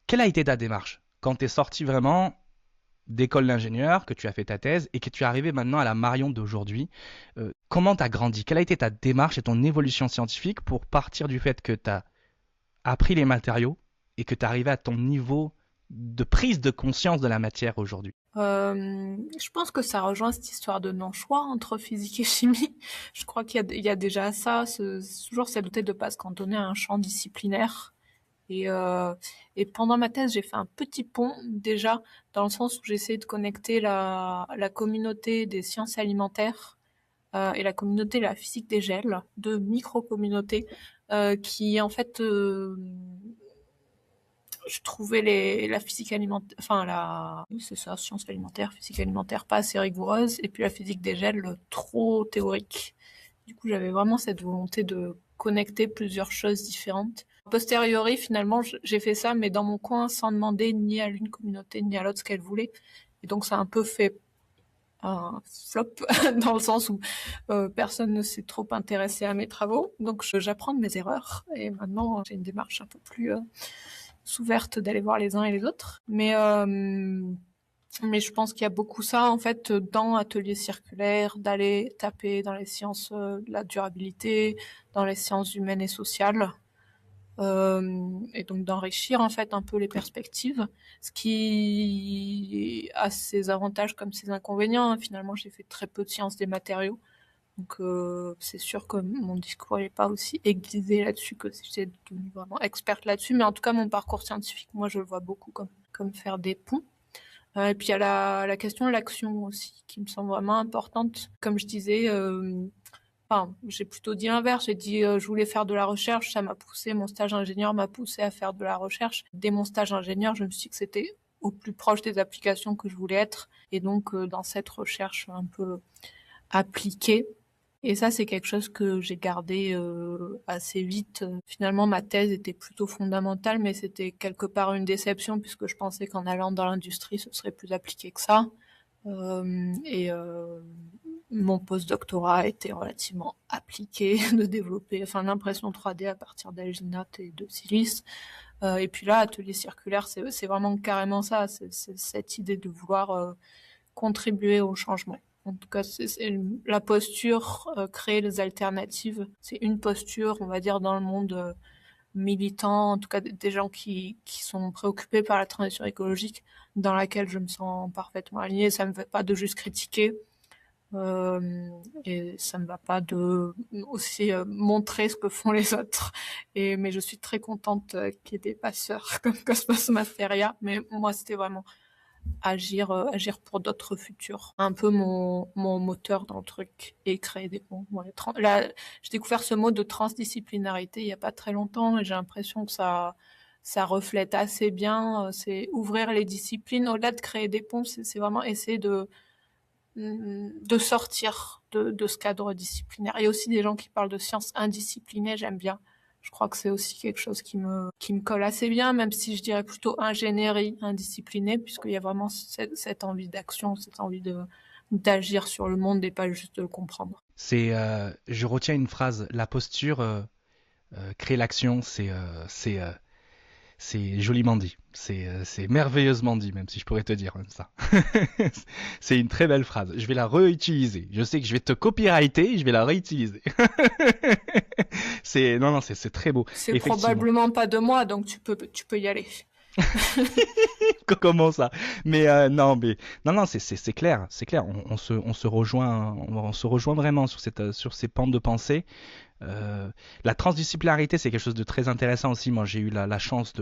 Quelle a été ta démarche quand tu es sorti vraiment d'école d'ingénieur, que tu as fait ta thèse et que tu es arrivé maintenant à la Marion d'aujourd'hui? Comment tu as grandi? Quelle a été ta démarche et ton évolution scientifique pour partir du fait que tu as appris les matériaux et que tu es arrivé à ton niveau de prise de conscience de la matière aujourd'hui? Je pense que ça rejoint cette histoire de non-choix entre physique et chimie. Je crois il y a déjà ça, c'est toujours cette volonté de ne pas se cantonner à un champ disciplinaire. Et pendant ma thèse, j'ai fait un petit pont déjà, dans le sens où j'ai essayé de connecter la communauté des sciences alimentaires et la communauté de la physique des gels, deux micro-communautés qui en fait je trouvais la physique alimentaire, enfin oui, c'est ça, sciences alimentaires, physique alimentaire pas assez rigoureuse, et puis la physique des gels trop théorique. Du coup, j'avais vraiment cette volonté de connecter plusieurs choses différentes. A posteriori, finalement, j'ai fait ça, mais dans mon coin, sans demander ni à l'une communauté ni à l'autre ce qu'elle voulait. Et donc, ça a un peu fait un flop, dans le sens où personne ne s'est trop intéressé à mes travaux. Donc, j'apprends de mes erreurs. Et maintenant, j'ai une démarche un peu plus ouverte d'aller voir les uns et les autres. Mais je pense qu'il y a beaucoup ça, en fait, dans Atelier circulaire, d'aller taper dans les sciences de la durabilité, dans les sciences humaines et sociales, et donc d'enrichir, en fait, un peu les perspectives, ce qui a ses avantages comme ses inconvénients, hein. Finalement, j'ai fait très peu de sciences des matériaux, donc c'est sûr que mon discours n'est pas aussi aiguisé là-dessus que si j'étais devenue vraiment experte là-dessus, mais en tout cas, mon parcours scientifique, moi, je le vois beaucoup comme faire des ponts. Et puis il y a la question de l'action aussi, qui me semble vraiment importante. Comme je disais, j'ai plutôt dit l'inverse. J'ai dit je voulais faire de la recherche, ça m'a poussé, mon stage ingénieur m'a poussé à faire de la recherche. Dès mon stage ingénieur, je me suis dit que c'était au plus proche des applications que je voulais être. Et donc dans cette recherche un peu appliquée. Et ça, c'est quelque chose que j'ai gardé assez vite. Finalement, ma thèse était plutôt fondamentale, mais c'était quelque part une déception, puisque je pensais qu'en allant dans l'industrie, ce serait plus appliqué que ça. Et mon post-doctorat a été relativement appliqué de développer l'impression 3D à partir d'Alginat et de Silice. Et puis là, atelier circulaire, c'est vraiment carrément ça, c'est cette idée de vouloir contribuer au changement. En tout cas, c'est la posture, créer les alternatives. C'est une posture, on va dire, dans le monde militant, en tout cas des gens qui sont préoccupés par la transition écologique, dans laquelle je me sens parfaitement alignée. Ça me fait pas de juste critiquer, et ça me va pas de aussi montrer ce que font les autres. Mais je suis très contente qu'il y ait des passeurs comme Cosmos Materia. Mais moi, c'était vraiment agir pour d'autres futurs. Un peu mon moteur dans le truc et créer des ponts. Ouais, là, j'ai découvert ce mot de transdisciplinarité il y a pas très longtemps et j'ai l'impression que ça reflète assez bien. C'est ouvrir les disciplines. Au-delà de créer des ponts, c'est vraiment essayer de sortir de ce cadre disciplinaire. Il y a aussi des gens qui parlent de sciences indisciplinées, j'aime bien. Je crois que c'est aussi quelque chose qui me colle assez bien, même si je dirais plutôt ingénierie indisciplinée, puisqu'il y a vraiment cette envie d'action, cette envie d'agir sur le monde et pas juste de le comprendre. Je retiens une phrase, la posture crée l'action, c'est joliment dit, c'est merveilleusement dit, même si je pourrais te dire même ça. C'est une très belle phrase. Je vais la réutiliser. Je sais que je vais te copyrighter, je vais la réutiliser. Non, c'est très beau. C'est probablement pas de moi, donc tu peux y aller. Comment ça? Mais non, c'est clair, c'est clair. On se rejoint vraiment sur ces pentes de pensée. La transdisciplinarité, c'est quelque chose de très intéressant aussi. Moi, j'ai eu la chance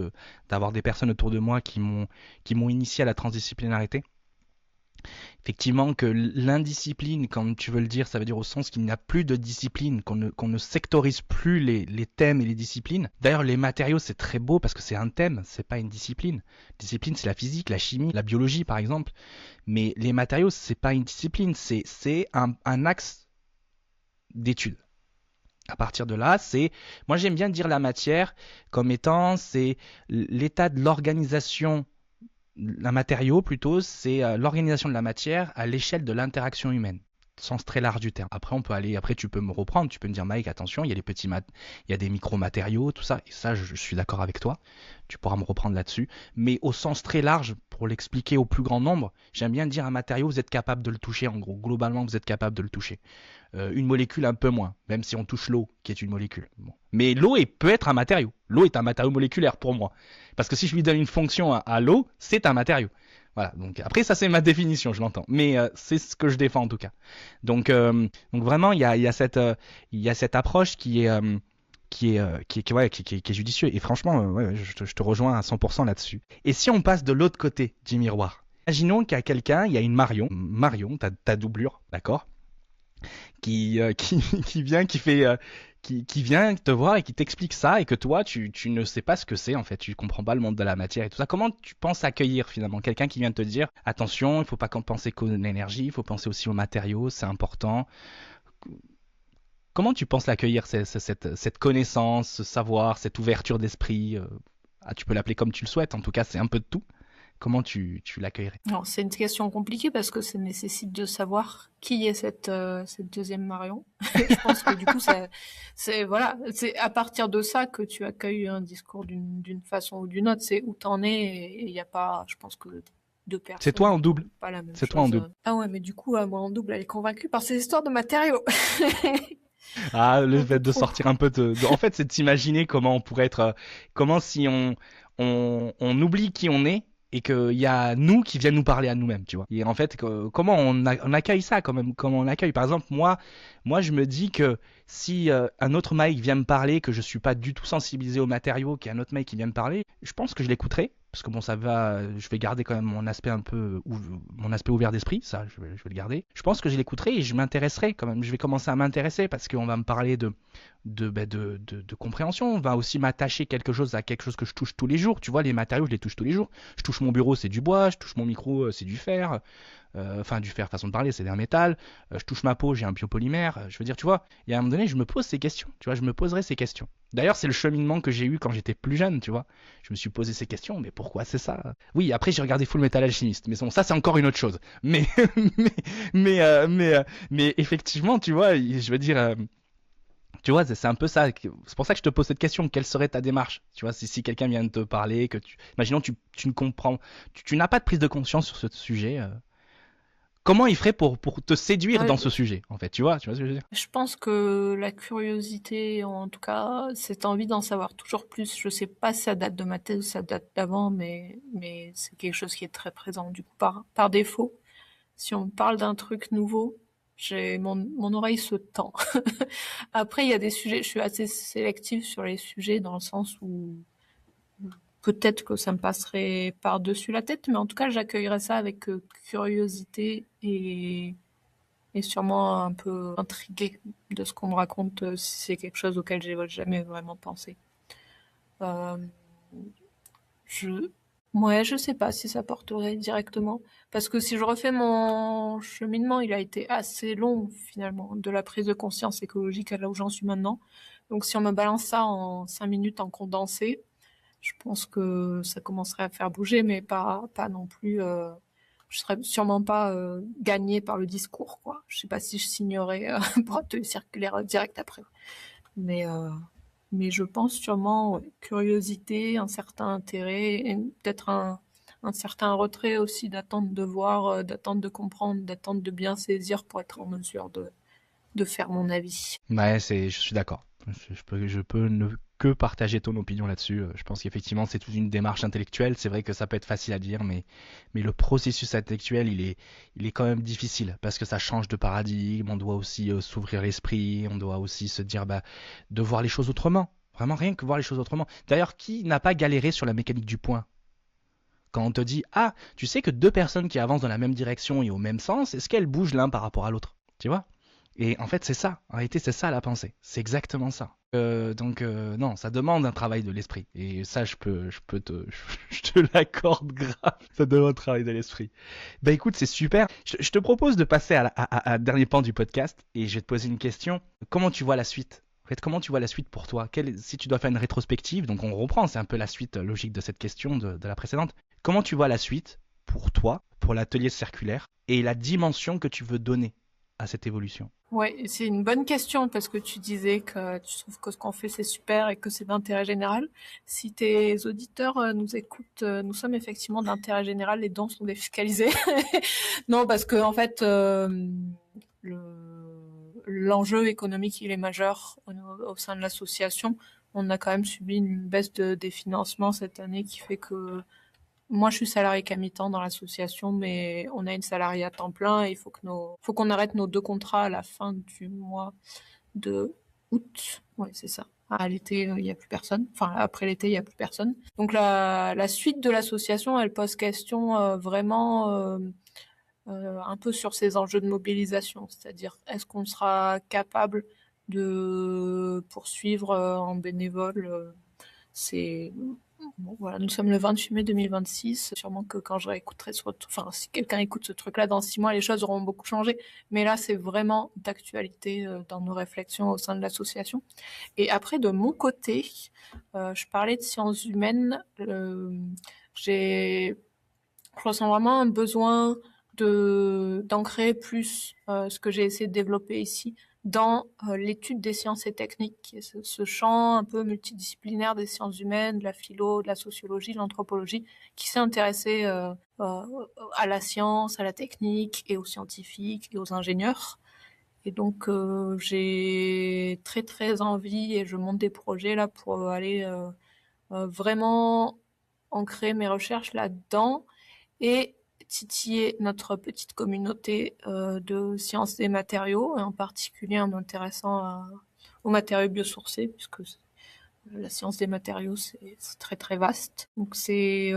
d'avoir des personnes autour de moi qui m'ont initié à la transdisciplinarité. Effectivement, que l'indiscipline, comme tu veux le dire, ça veut dire au sens qu'il n'y a plus de discipline, qu'on ne sectorise plus les thèmes et les disciplines. D'ailleurs, les matériaux, c'est très beau parce que c'est un thème, c'est pas une discipline. Discipline, c'est la physique, la chimie, la biologie, par exemple. Mais les matériaux, c'est pas une discipline, c'est un axe d'étude. À partir de là, moi j'aime bien dire la matière comme étant, c'est l'état de l'organisation, un matériau plutôt, c'est l'organisation de la matière à l'échelle de l'interaction humaine, sens très large du terme. Après tu peux me reprendre, tu peux me dire Mike, attention, il y a il y a des micro-matériaux, tout ça, et ça je suis d'accord avec toi, tu pourras me reprendre là-dessus, mais au sens très large, pour l'expliquer au plus grand nombre, j'aime bien dire un matériau, vous êtes capable de le toucher, en gros, globalement vous êtes capable de le toucher. Une molécule un peu moins, même si on touche l'eau, qui est une molécule. Bon. Mais l'eau peut être un matériau. L'eau est un matériau moléculaire pour moi. Parce que si je lui donne une fonction à l'eau, c'est un matériau. Voilà. Donc après, ça c'est ma définition, je l'entends. Mais c'est ce que je défends en tout cas. Donc vraiment, il y a cette approche qui est judicieuse. Et franchement, je te rejoins à 100% là-dessus. Et si on passe de l'autre côté du miroir, imaginons qu'il y a quelqu'un, il y a une Marion, ta doublure, d'accord, qui vient te voir et qui t'explique ça et que toi tu ne sais pas ce que c'est en fait, tu comprends pas le monde de la matière et tout ça. Comment tu penses accueillir finalement quelqu'un qui vient te dire attention, il faut pas penser qu'aux l'énergie, il faut penser aussi aux matériaux, c'est important. Comment tu penses l'accueillir, cette connaissance, ce savoir, cette ouverture d'esprit, tu peux l'appeler comme tu le souhaites, en tout cas c'est un peu de tout. Comment tu l'accueillerais? Alors, c'est une question compliquée parce que ça nécessite de savoir qui est cette deuxième Marion. Je pense que du coup, c'est à partir de ça que tu accueilles un discours d'une façon ou d'une autre. C'est où t'en es et il n'y a pas, je pense que deux personnes. C'est toi en double. Pas la même c'est chose. Toi en double. Ah ouais, mais du coup, moi en double, elle est convaincue par ces histoires de matériaux. Ah, le fait de sortir un peu En fait, c'est de s'imaginer comment on pourrait être... comment si on oublie qui on est et qu'il y a nous qui viennent nous parler à nous-mêmes, tu vois. Et en fait, comment on accueille ça quand même, comment on accueille. Par exemple, moi, je me dis que si un autre Mike vient me parler, que je suis pas du tout sensibilisé aux matériaux, qu'il y a un autre Mike qui vient me parler, je pense que je l'écouterai. Parce que bon, ça va, je vais garder quand même mon aspect mon aspect ouvert d'esprit, ça, je vais le garder. Je pense que je l'écouterai et je m'intéresserai quand même. Je vais commencer à m'intéresser parce qu'on va me parler de compréhension. On va aussi m'attacher à quelque chose que je touche tous les jours. Tu vois, les matériaux, je les touche tous les jours. Je touche mon bureau, c'est du bois. Je touche mon micro, c'est du fer. enfin du fer façon de parler, c'est d'un métal, je touche ma peau, j'ai un biopolymère, je veux dire, tu vois, il y a un moment donné, je me pose ces questions, tu vois, je me poserai ces questions. D'ailleurs, c'est le cheminement que j'ai eu quand j'étais plus jeune, tu vois. Je me suis posé ces questions, mais pourquoi c'est ça? Oui, après j'ai regardé Full Metal Alchemist, mais bon, ça c'est encore une autre chose. Mais mais mais effectivement, tu vois, je veux dire, tu vois, c'est un peu ça. C'est pour ça que je te pose cette question. Quelle serait ta démarche? Tu vois, si quelqu'un vient de te parler, imaginons tu ne comprends, tu n'as pas de prise de conscience sur ce sujet. Comment il ferait pour te séduire Ouais, dans ce sujet, en fait? Tu vois ce que je veux dire? je pense que la curiosité, en tout cas, cette envie d'en savoir toujours plus, je sais pas si ça date de ma thèse ou ça date d'avant, mais c'est quelque chose qui est très présent, du coup, par défaut. Si on me parle d'un truc nouveau, mon oreille se tend. Après, il y a des sujets, je suis assez sélective sur les sujets dans le sens où peut-être que ça me passerait par-dessus la tête, mais en tout cas, j'accueillerais ça avec curiosité et sûrement un peu intriguée de ce qu'on me raconte si c'est quelque chose auquel j'ai jamais vraiment pensé. Euh, je, ouais, je sais pas si ça porterait directement, parce que si je refais mon cheminement, il a été assez long finalement, de la prise de conscience écologique à là où j'en suis maintenant. Donc si on me balance ça en 5 minutes en condensé, je pense que ça commencerait à faire bouger, mais pas non plus. Je serais sûrement pas gagnée par le discours, quoi. Je sais pas si je signerais pour atelier circulaire direct après, mais euh, mais je pense sûrement ouais, curiosité, un certain intérêt, et peut-être un certain retrait aussi, d'attente de voir, d'attente de comprendre, d'attente de bien saisir pour être en mesure de faire mon avis. Ouais, je suis d'accord. Je peux ne que partager ton opinion là-dessus. Je pense qu'effectivement, c'est toute une démarche intellectuelle. C'est vrai que ça peut être facile à dire, mais le processus intellectuel, il est quand même difficile parce que ça change de paradigme. On doit aussi s'ouvrir l'esprit. On doit aussi se dire, bah, de voir les choses autrement. Vraiment rien que voir les choses autrement. D'ailleurs, qui n'a pas galéré sur la mécanique du point? Quand on te dit, ah, tu sais que deux personnes qui avancent dans la même direction et au même sens, est-ce qu'elles bougent l'un par rapport à l'autre? Tu vois? Et en fait, c'est ça. En réalité, c'est ça la pensée. C'est exactement ça. Donc, non, ça demande un travail de l'esprit. Et ça, je te l'accorde grave. Ça demande un travail de l'esprit. Bah écoute, c'est super. Je te propose de passer à dernier pan du podcast et je vais te poser une question. Comment tu vois la suite? En fait, comment tu vois la suite pour toi? Si tu dois faire une rétrospective, donc on reprend, c'est un peu la suite logique de cette question de la précédente. Comment tu vois la suite pour toi, pour l'atelier circulaire et la dimension que tu veux donner à cette évolution? Ouais, c'est une bonne question parce que tu disais que tu trouves que ce qu'on fait c'est super et que c'est d'intérêt général. Si tes auditeurs nous écoutent, nous sommes effectivement d'intérêt général, les dons sont défiscalisés. Non, parce que en fait, l'enjeu économique il est majeur au sein de l'association. On a quand même subi une baisse des financements cette année qui fait que moi, je suis salariée qu'à mi-temps dans l'association, mais on a une salariée à temps plein et il faut qu'on arrête nos deux contrats à la fin du mois de août. Ouais, c'est ça. À l'été, il n'y a plus personne. Enfin, après l'été, il n'y a plus personne. Donc la suite de l'association, elle pose question vraiment un peu sur ces enjeux de mobilisation. C'est-à-dire, est-ce qu'on sera capable de poursuivre en bénévole c'est bon, voilà, nous sommes le 28 mai 2026. Sûrement que quand je réécouterai enfin, si quelqu'un écoute ce truc-là dans 6 mois, les choses auront beaucoup changé. Mais là, c'est vraiment d'actualité dans nos réflexions au sein de l'association. Et après, de mon côté, je parlais de sciences humaines. Je ressens vraiment un besoin d'ancrer plus ce que j'ai essayé de développer ici dans l'étude des sciences et techniques, qui est ce champ un peu multidisciplinaire des sciences humaines, de la philo, de la sociologie, de l'anthropologie, qui s'est intéressé à la science, à la technique et aux scientifiques et aux ingénieurs. Et donc j'ai très très envie et je monte des projets là pour aller vraiment ancrer mes recherches là-dedans et titiller notre petite communauté de sciences des matériaux, et en particulier en m'intéressant aux matériaux biosourcés, puisque la science des matériaux, c'est très très vaste. Donc c'est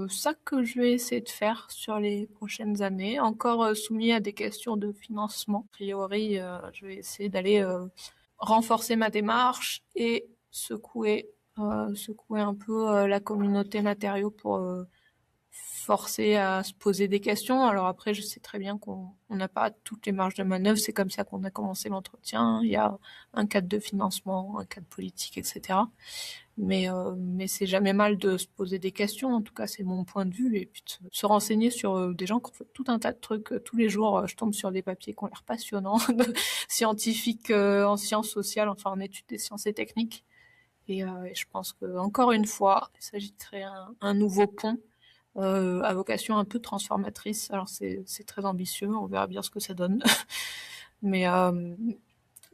ça que je vais essayer de faire sur les prochaines années, encore soumis à des questions de financement. A priori, je vais essayer d'aller renforcer ma démarche et secouer un peu la communauté matériaux pour forcé à se poser des questions. Alors après, je sais très bien qu'on n'a pas toutes les marges de manœuvre. C'est comme ça qu'on a commencé l'entretien. Il y a un cadre de financement, un cadre politique, etc. Mais c'est jamais mal de se poser des questions. En tout cas, c'est mon point de vue. Et puis de se renseigner sur des gens qui ont fait tout un tas de trucs. Tous les jours, je tombe sur des papiers qui ont l'air passionnants, de scientifiques en sciences sociales, enfin en études des sciences et techniques. Et je pense que encore une fois, il s'agit de créer un nouveau pont à vocation un peu transformatrice. Alors c'est très ambitieux, on verra bien ce que ça donne. mais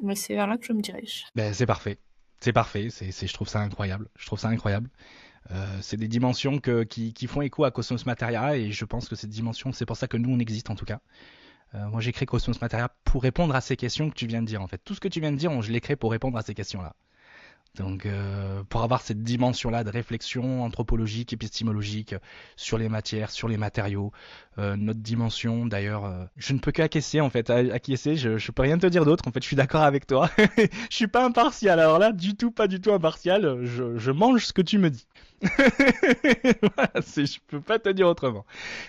mais c'est vers là que je me dirige. Ben, c'est parfait. C'est parfait. Je trouve ça incroyable. Je trouve ça incroyable. C'est des dimensions qui font écho à Cosmos Materia et je pense que cette dimension, c'est pour ça que nous, on existe en tout cas. Moi, j'ai créé Cosmos Materia pour répondre à ces questions que tu viens de dire en fait. Tout ce que tu viens de dire, je l'ai créé pour répondre à ces questions-là. Donc, pour avoir cette dimension-là de réflexion anthropologique, épistémologique sur les matières, sur les matériaux, notre dimension, d'ailleurs, je ne peux qu'acquiescer en fait, acquiescer, je peux rien te dire d'autre, en fait, je suis d'accord avec toi. Je suis pas impartial, alors là, du tout, pas du tout impartial, je mange ce que tu me dis. Voilà, je peux pas te dire autrement.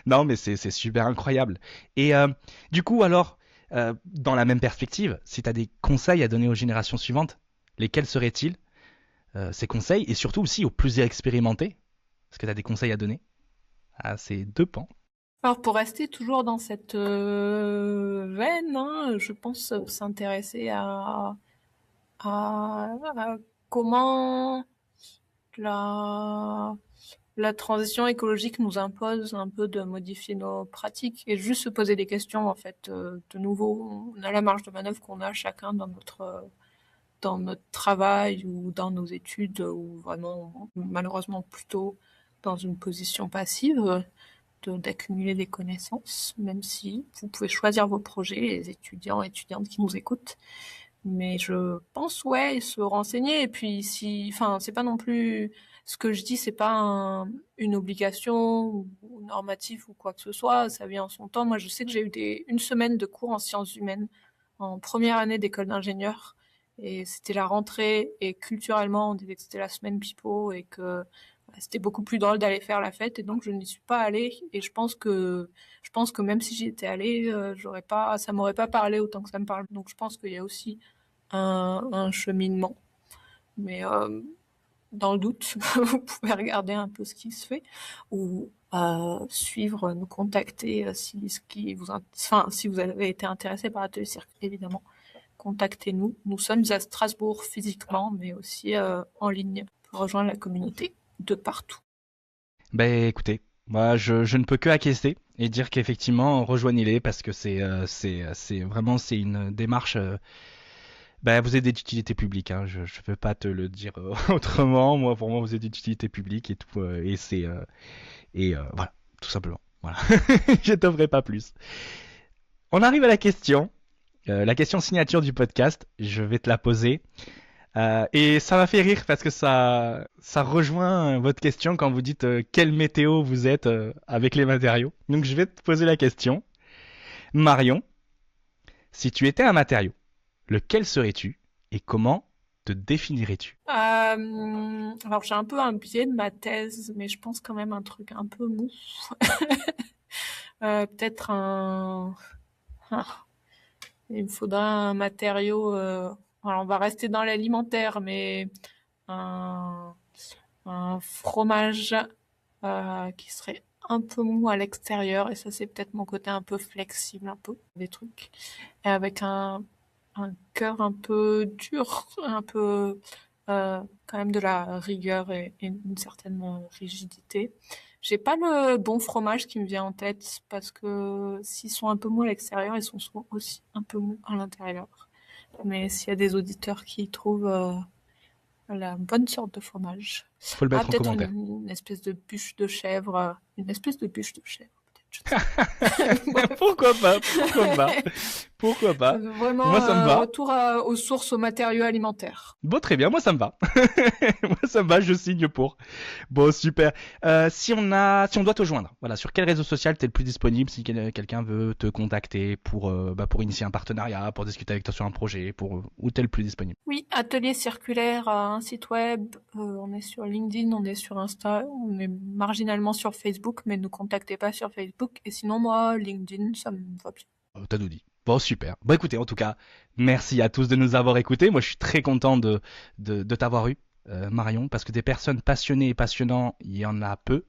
Non, mais c'est super incroyable. Et du coup, alors, dans la même perspective, si tu as des conseils à donner aux générations suivantes, lesquels seraient-ils ces conseils et surtout aussi aux plus expérimentés? Est-ce que tu as des conseils à donner à ces deux pans? Alors pour rester toujours dans cette veine, hein, je pense s'intéresser à comment la transition écologique nous impose un peu de modifier nos pratiques et juste se poser des questions en fait. De nouveau, on a la marge de manœuvre qu'on a chacun dans notre travail ou dans nos études, ou vraiment malheureusement plutôt dans une position passive d'accumuler des connaissances, même si vous pouvez choisir vos projets, les étudiants et étudiantes qui nous écoutent. Mais je pense, ouais, se renseigner. Et puis, c'est pas non plus, ce que je dis, c'est pas une obligation ou normative ou quoi que ce soit. Ça vient en son temps. Moi, je sais que j'ai eu une semaine de cours en sciences humaines en première année d'école d'ingénieur. Et c'était la rentrée, et culturellement, on disait que c'était la semaine pipeau, et que c'était beaucoup plus drôle d'aller faire la fête, et donc je n'y suis pas allée. Et je pense que même si j'y étais allée, ça m'aurait pas parlé autant que ça me parle. Donc je pense qu'il y a aussi un cheminement. Mais dans le doute, vous pouvez regarder un peu ce qui se fait, ou suivre, nous contacter si vous avez été intéressé par Atelier Cirque, évidemment. Contactez-nous. Nous sommes à Strasbourg physiquement, mais aussi en ligne pour rejoindre la communauté de partout. Ben écoutez, moi je ne peux que acquiescer et dire qu'effectivement rejoignez-les parce que c'est vraiment c'est une démarche. Ben vous êtes d'utilité publique, hein, je ne peux pas te le dire autrement. Moi pour moi vous êtes d'utilité publique et tout et c'est voilà tout simplement. Voilà, je t'offrirai pas plus. On arrive à la question signature du podcast. Je vais te la poser. Et ça m'a fait rire parce que ça rejoint votre question quand vous dites quelle météo vous êtes avec les matériaux. Donc je vais te poser la question. Marion, si tu étais un matériau, lequel serais-tu et comment te définirais-tu? Alors j'ai un peu un biais de ma thèse, mais je pense quand même un truc un peu mou. Peut-être il me faudra un matériau. Alors on va rester dans l'alimentaire, mais un fromage qui serait un peu mou à l'extérieur, et ça c'est peut-être mon côté un peu flexible, un peu des trucs, et avec un cœur un peu dur, un peu quand même de la rigueur et une certaine rigidité. J'ai pas le bon fromage qui me vient en tête, parce que s'ils sont un peu mous à l'extérieur, ils sont souvent aussi un peu mous à l'intérieur. Mais s'il y a des auditeurs qui trouvent la bonne sorte de fromage. Faut le mettre en Peut-être commentaire. une espèce de bûche de chèvre. Une espèce de bûche de chèvre, peut-être. Pourquoi pas? Pourquoi pas? Pourquoi pas? Vraiment, Moi, ça me va. retour aux sources, aux matériaux alimentaires. Bon, très bien, moi ça me va. Moi ça me va, je signe pour. Bon, super. Si on doit te joindre, voilà, sur quel réseau social t'es le plus disponible si quelqu'un veut te contacter pour initier un partenariat, pour discuter avec toi sur un projet, où t'es le plus disponible? Oui, Atelier Circulaire, un site web, on est sur LinkedIn, on est sur Insta, on est marginalement sur Facebook, mais ne nous contactez pas sur Facebook. Et sinon, moi, LinkedIn, ça me va bien. T'as tout dit. Bon, super. Bon, écoutez, en tout cas, merci à tous de nous avoir écoutés. Moi, je suis très content de t'avoir eu, Marion, parce que des personnes passionnées et passionnants, il y en a peu,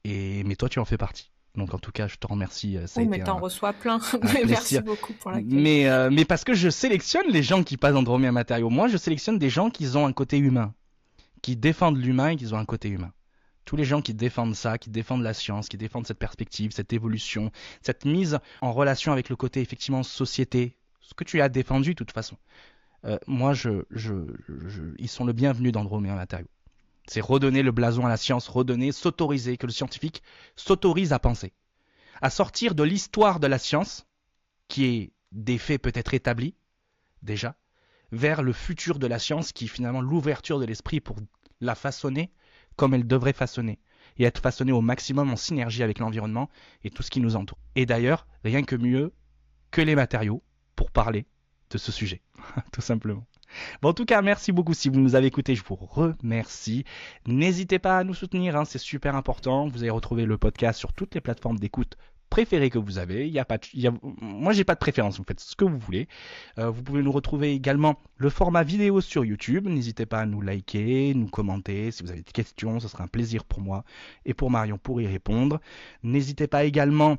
mais toi, tu en fais partie. Donc, en tout cas, je te remercie. Ça a Oui, été mais t'en reçois plein. un Mais merci plaisir. beaucoup pour l'accueil. Mais parce que je sélectionne les gens qui passent dans Dromien Matériaux. Moi, je sélectionne des gens qui ont un côté humain, qui défendent l'humain et qui ont un côté humain. Tous les gens qui défendent ça, qui défendent la science, qui défendent cette perspective, cette évolution, cette mise en relation avec le côté effectivement société, ce que tu as défendu de toute façon. Moi, ils sont le bienvenu dans Dromien Matériaux. C'est redonner le blason à la science, s'autoriser, que le scientifique s'autorise à penser, à sortir de l'histoire de la science, qui est des faits peut-être établis déjà, vers le futur de la science, qui est finalement l'ouverture de l'esprit pour la façonner comme elle devrait façonner, et être façonnée au maximum en synergie avec l'environnement et tout ce qui nous entoure. Et d'ailleurs, rien que mieux que les matériaux pour parler de ce sujet, tout simplement. Bon, en tout cas, merci beaucoup. Si vous nous avez écoutés, je vous remercie. N'hésitez pas à nous soutenir, hein, c'est super important. Vous allez retrouver le podcast sur toutes les plateformes d'écoute préférées que vous avez. Moi, j'ai pas de préférence, vous faites ce que vous voulez. Vous pouvez nous retrouver également le format vidéo sur YouTube. N'hésitez pas à nous liker, nous commenter. Si vous avez des questions, ce sera un plaisir pour moi et pour Marion pour y répondre. N'hésitez pas également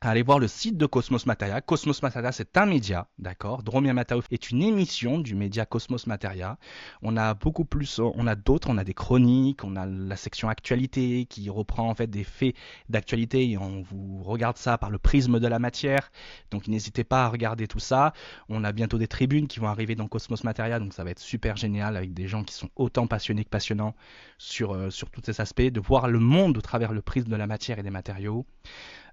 à aller voir le site de Cosmos Materia. Cosmos Materia, c'est un média, d'accord. Dromien Matériaux est une émission du média Cosmos Materia. On a beaucoup plus, on a d'autres, on a des chroniques, on a la section actualité qui reprend en fait des faits d'actualité et on vous regarde ça par le prisme de la matière. Donc n'hésitez pas à regarder tout ça. On a bientôt des tribunes qui vont arriver dans Cosmos Materia, donc ça va être super génial avec des gens qui sont autant passionnés que passionnants sur tous ces aspects, de voir le monde au travers le prisme de la matière et des matériaux.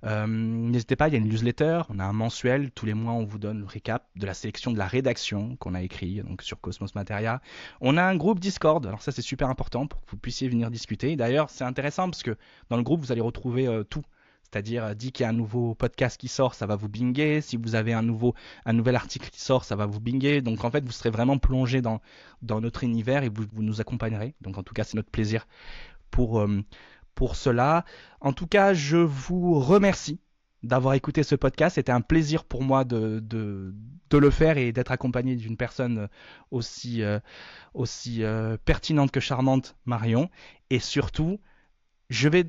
N'hésitez pas, il y a une newsletter, on a un mensuel, tous les mois on vous donne le récap de la sélection de la rédaction qu'on a écrit donc sur Cosmos Materia. On a un groupe Discord, alors ça c'est super important pour que vous puissiez venir discuter. D'ailleurs c'est intéressant parce que dans le groupe vous allez retrouver tout. C'est-à-dire, dès qu'il y a un nouveau podcast qui sort, ça va vous binger. Si vous avez un nouvel article qui sort, ça va vous binger. Donc, en fait, vous serez vraiment plongé dans notre univers et vous nous accompagnerez. Donc, en tout cas, c'est notre plaisir pour cela. En tout cas, je vous remercie d'avoir écouté ce podcast. C'était un plaisir pour moi de le faire et d'être accompagné d'une personne aussi pertinente que charmante, Marion. Et surtout, je vais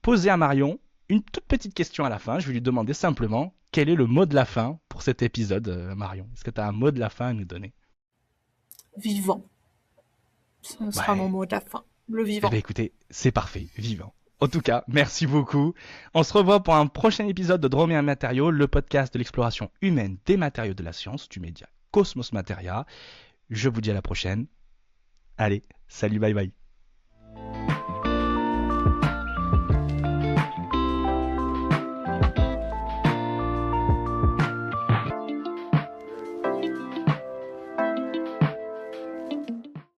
poser à Marion une toute petite question à la fin. Je vais lui demander simplement quel est le mot de la fin pour cet épisode, Marion. Est-ce que tu as un mot de la fin à nous donner? Vivant. Ce sera mon mot de la fin. Le vivant. Eh bien, écoutez, c'est parfait, vivant. En tout cas, merci beaucoup. On se revoit pour un prochain épisode de Dromien Matériaux, le podcast de l'exploration humaine des matériaux de la science du média Cosmos Materia. Je vous dis à la prochaine. Allez, salut, bye bye.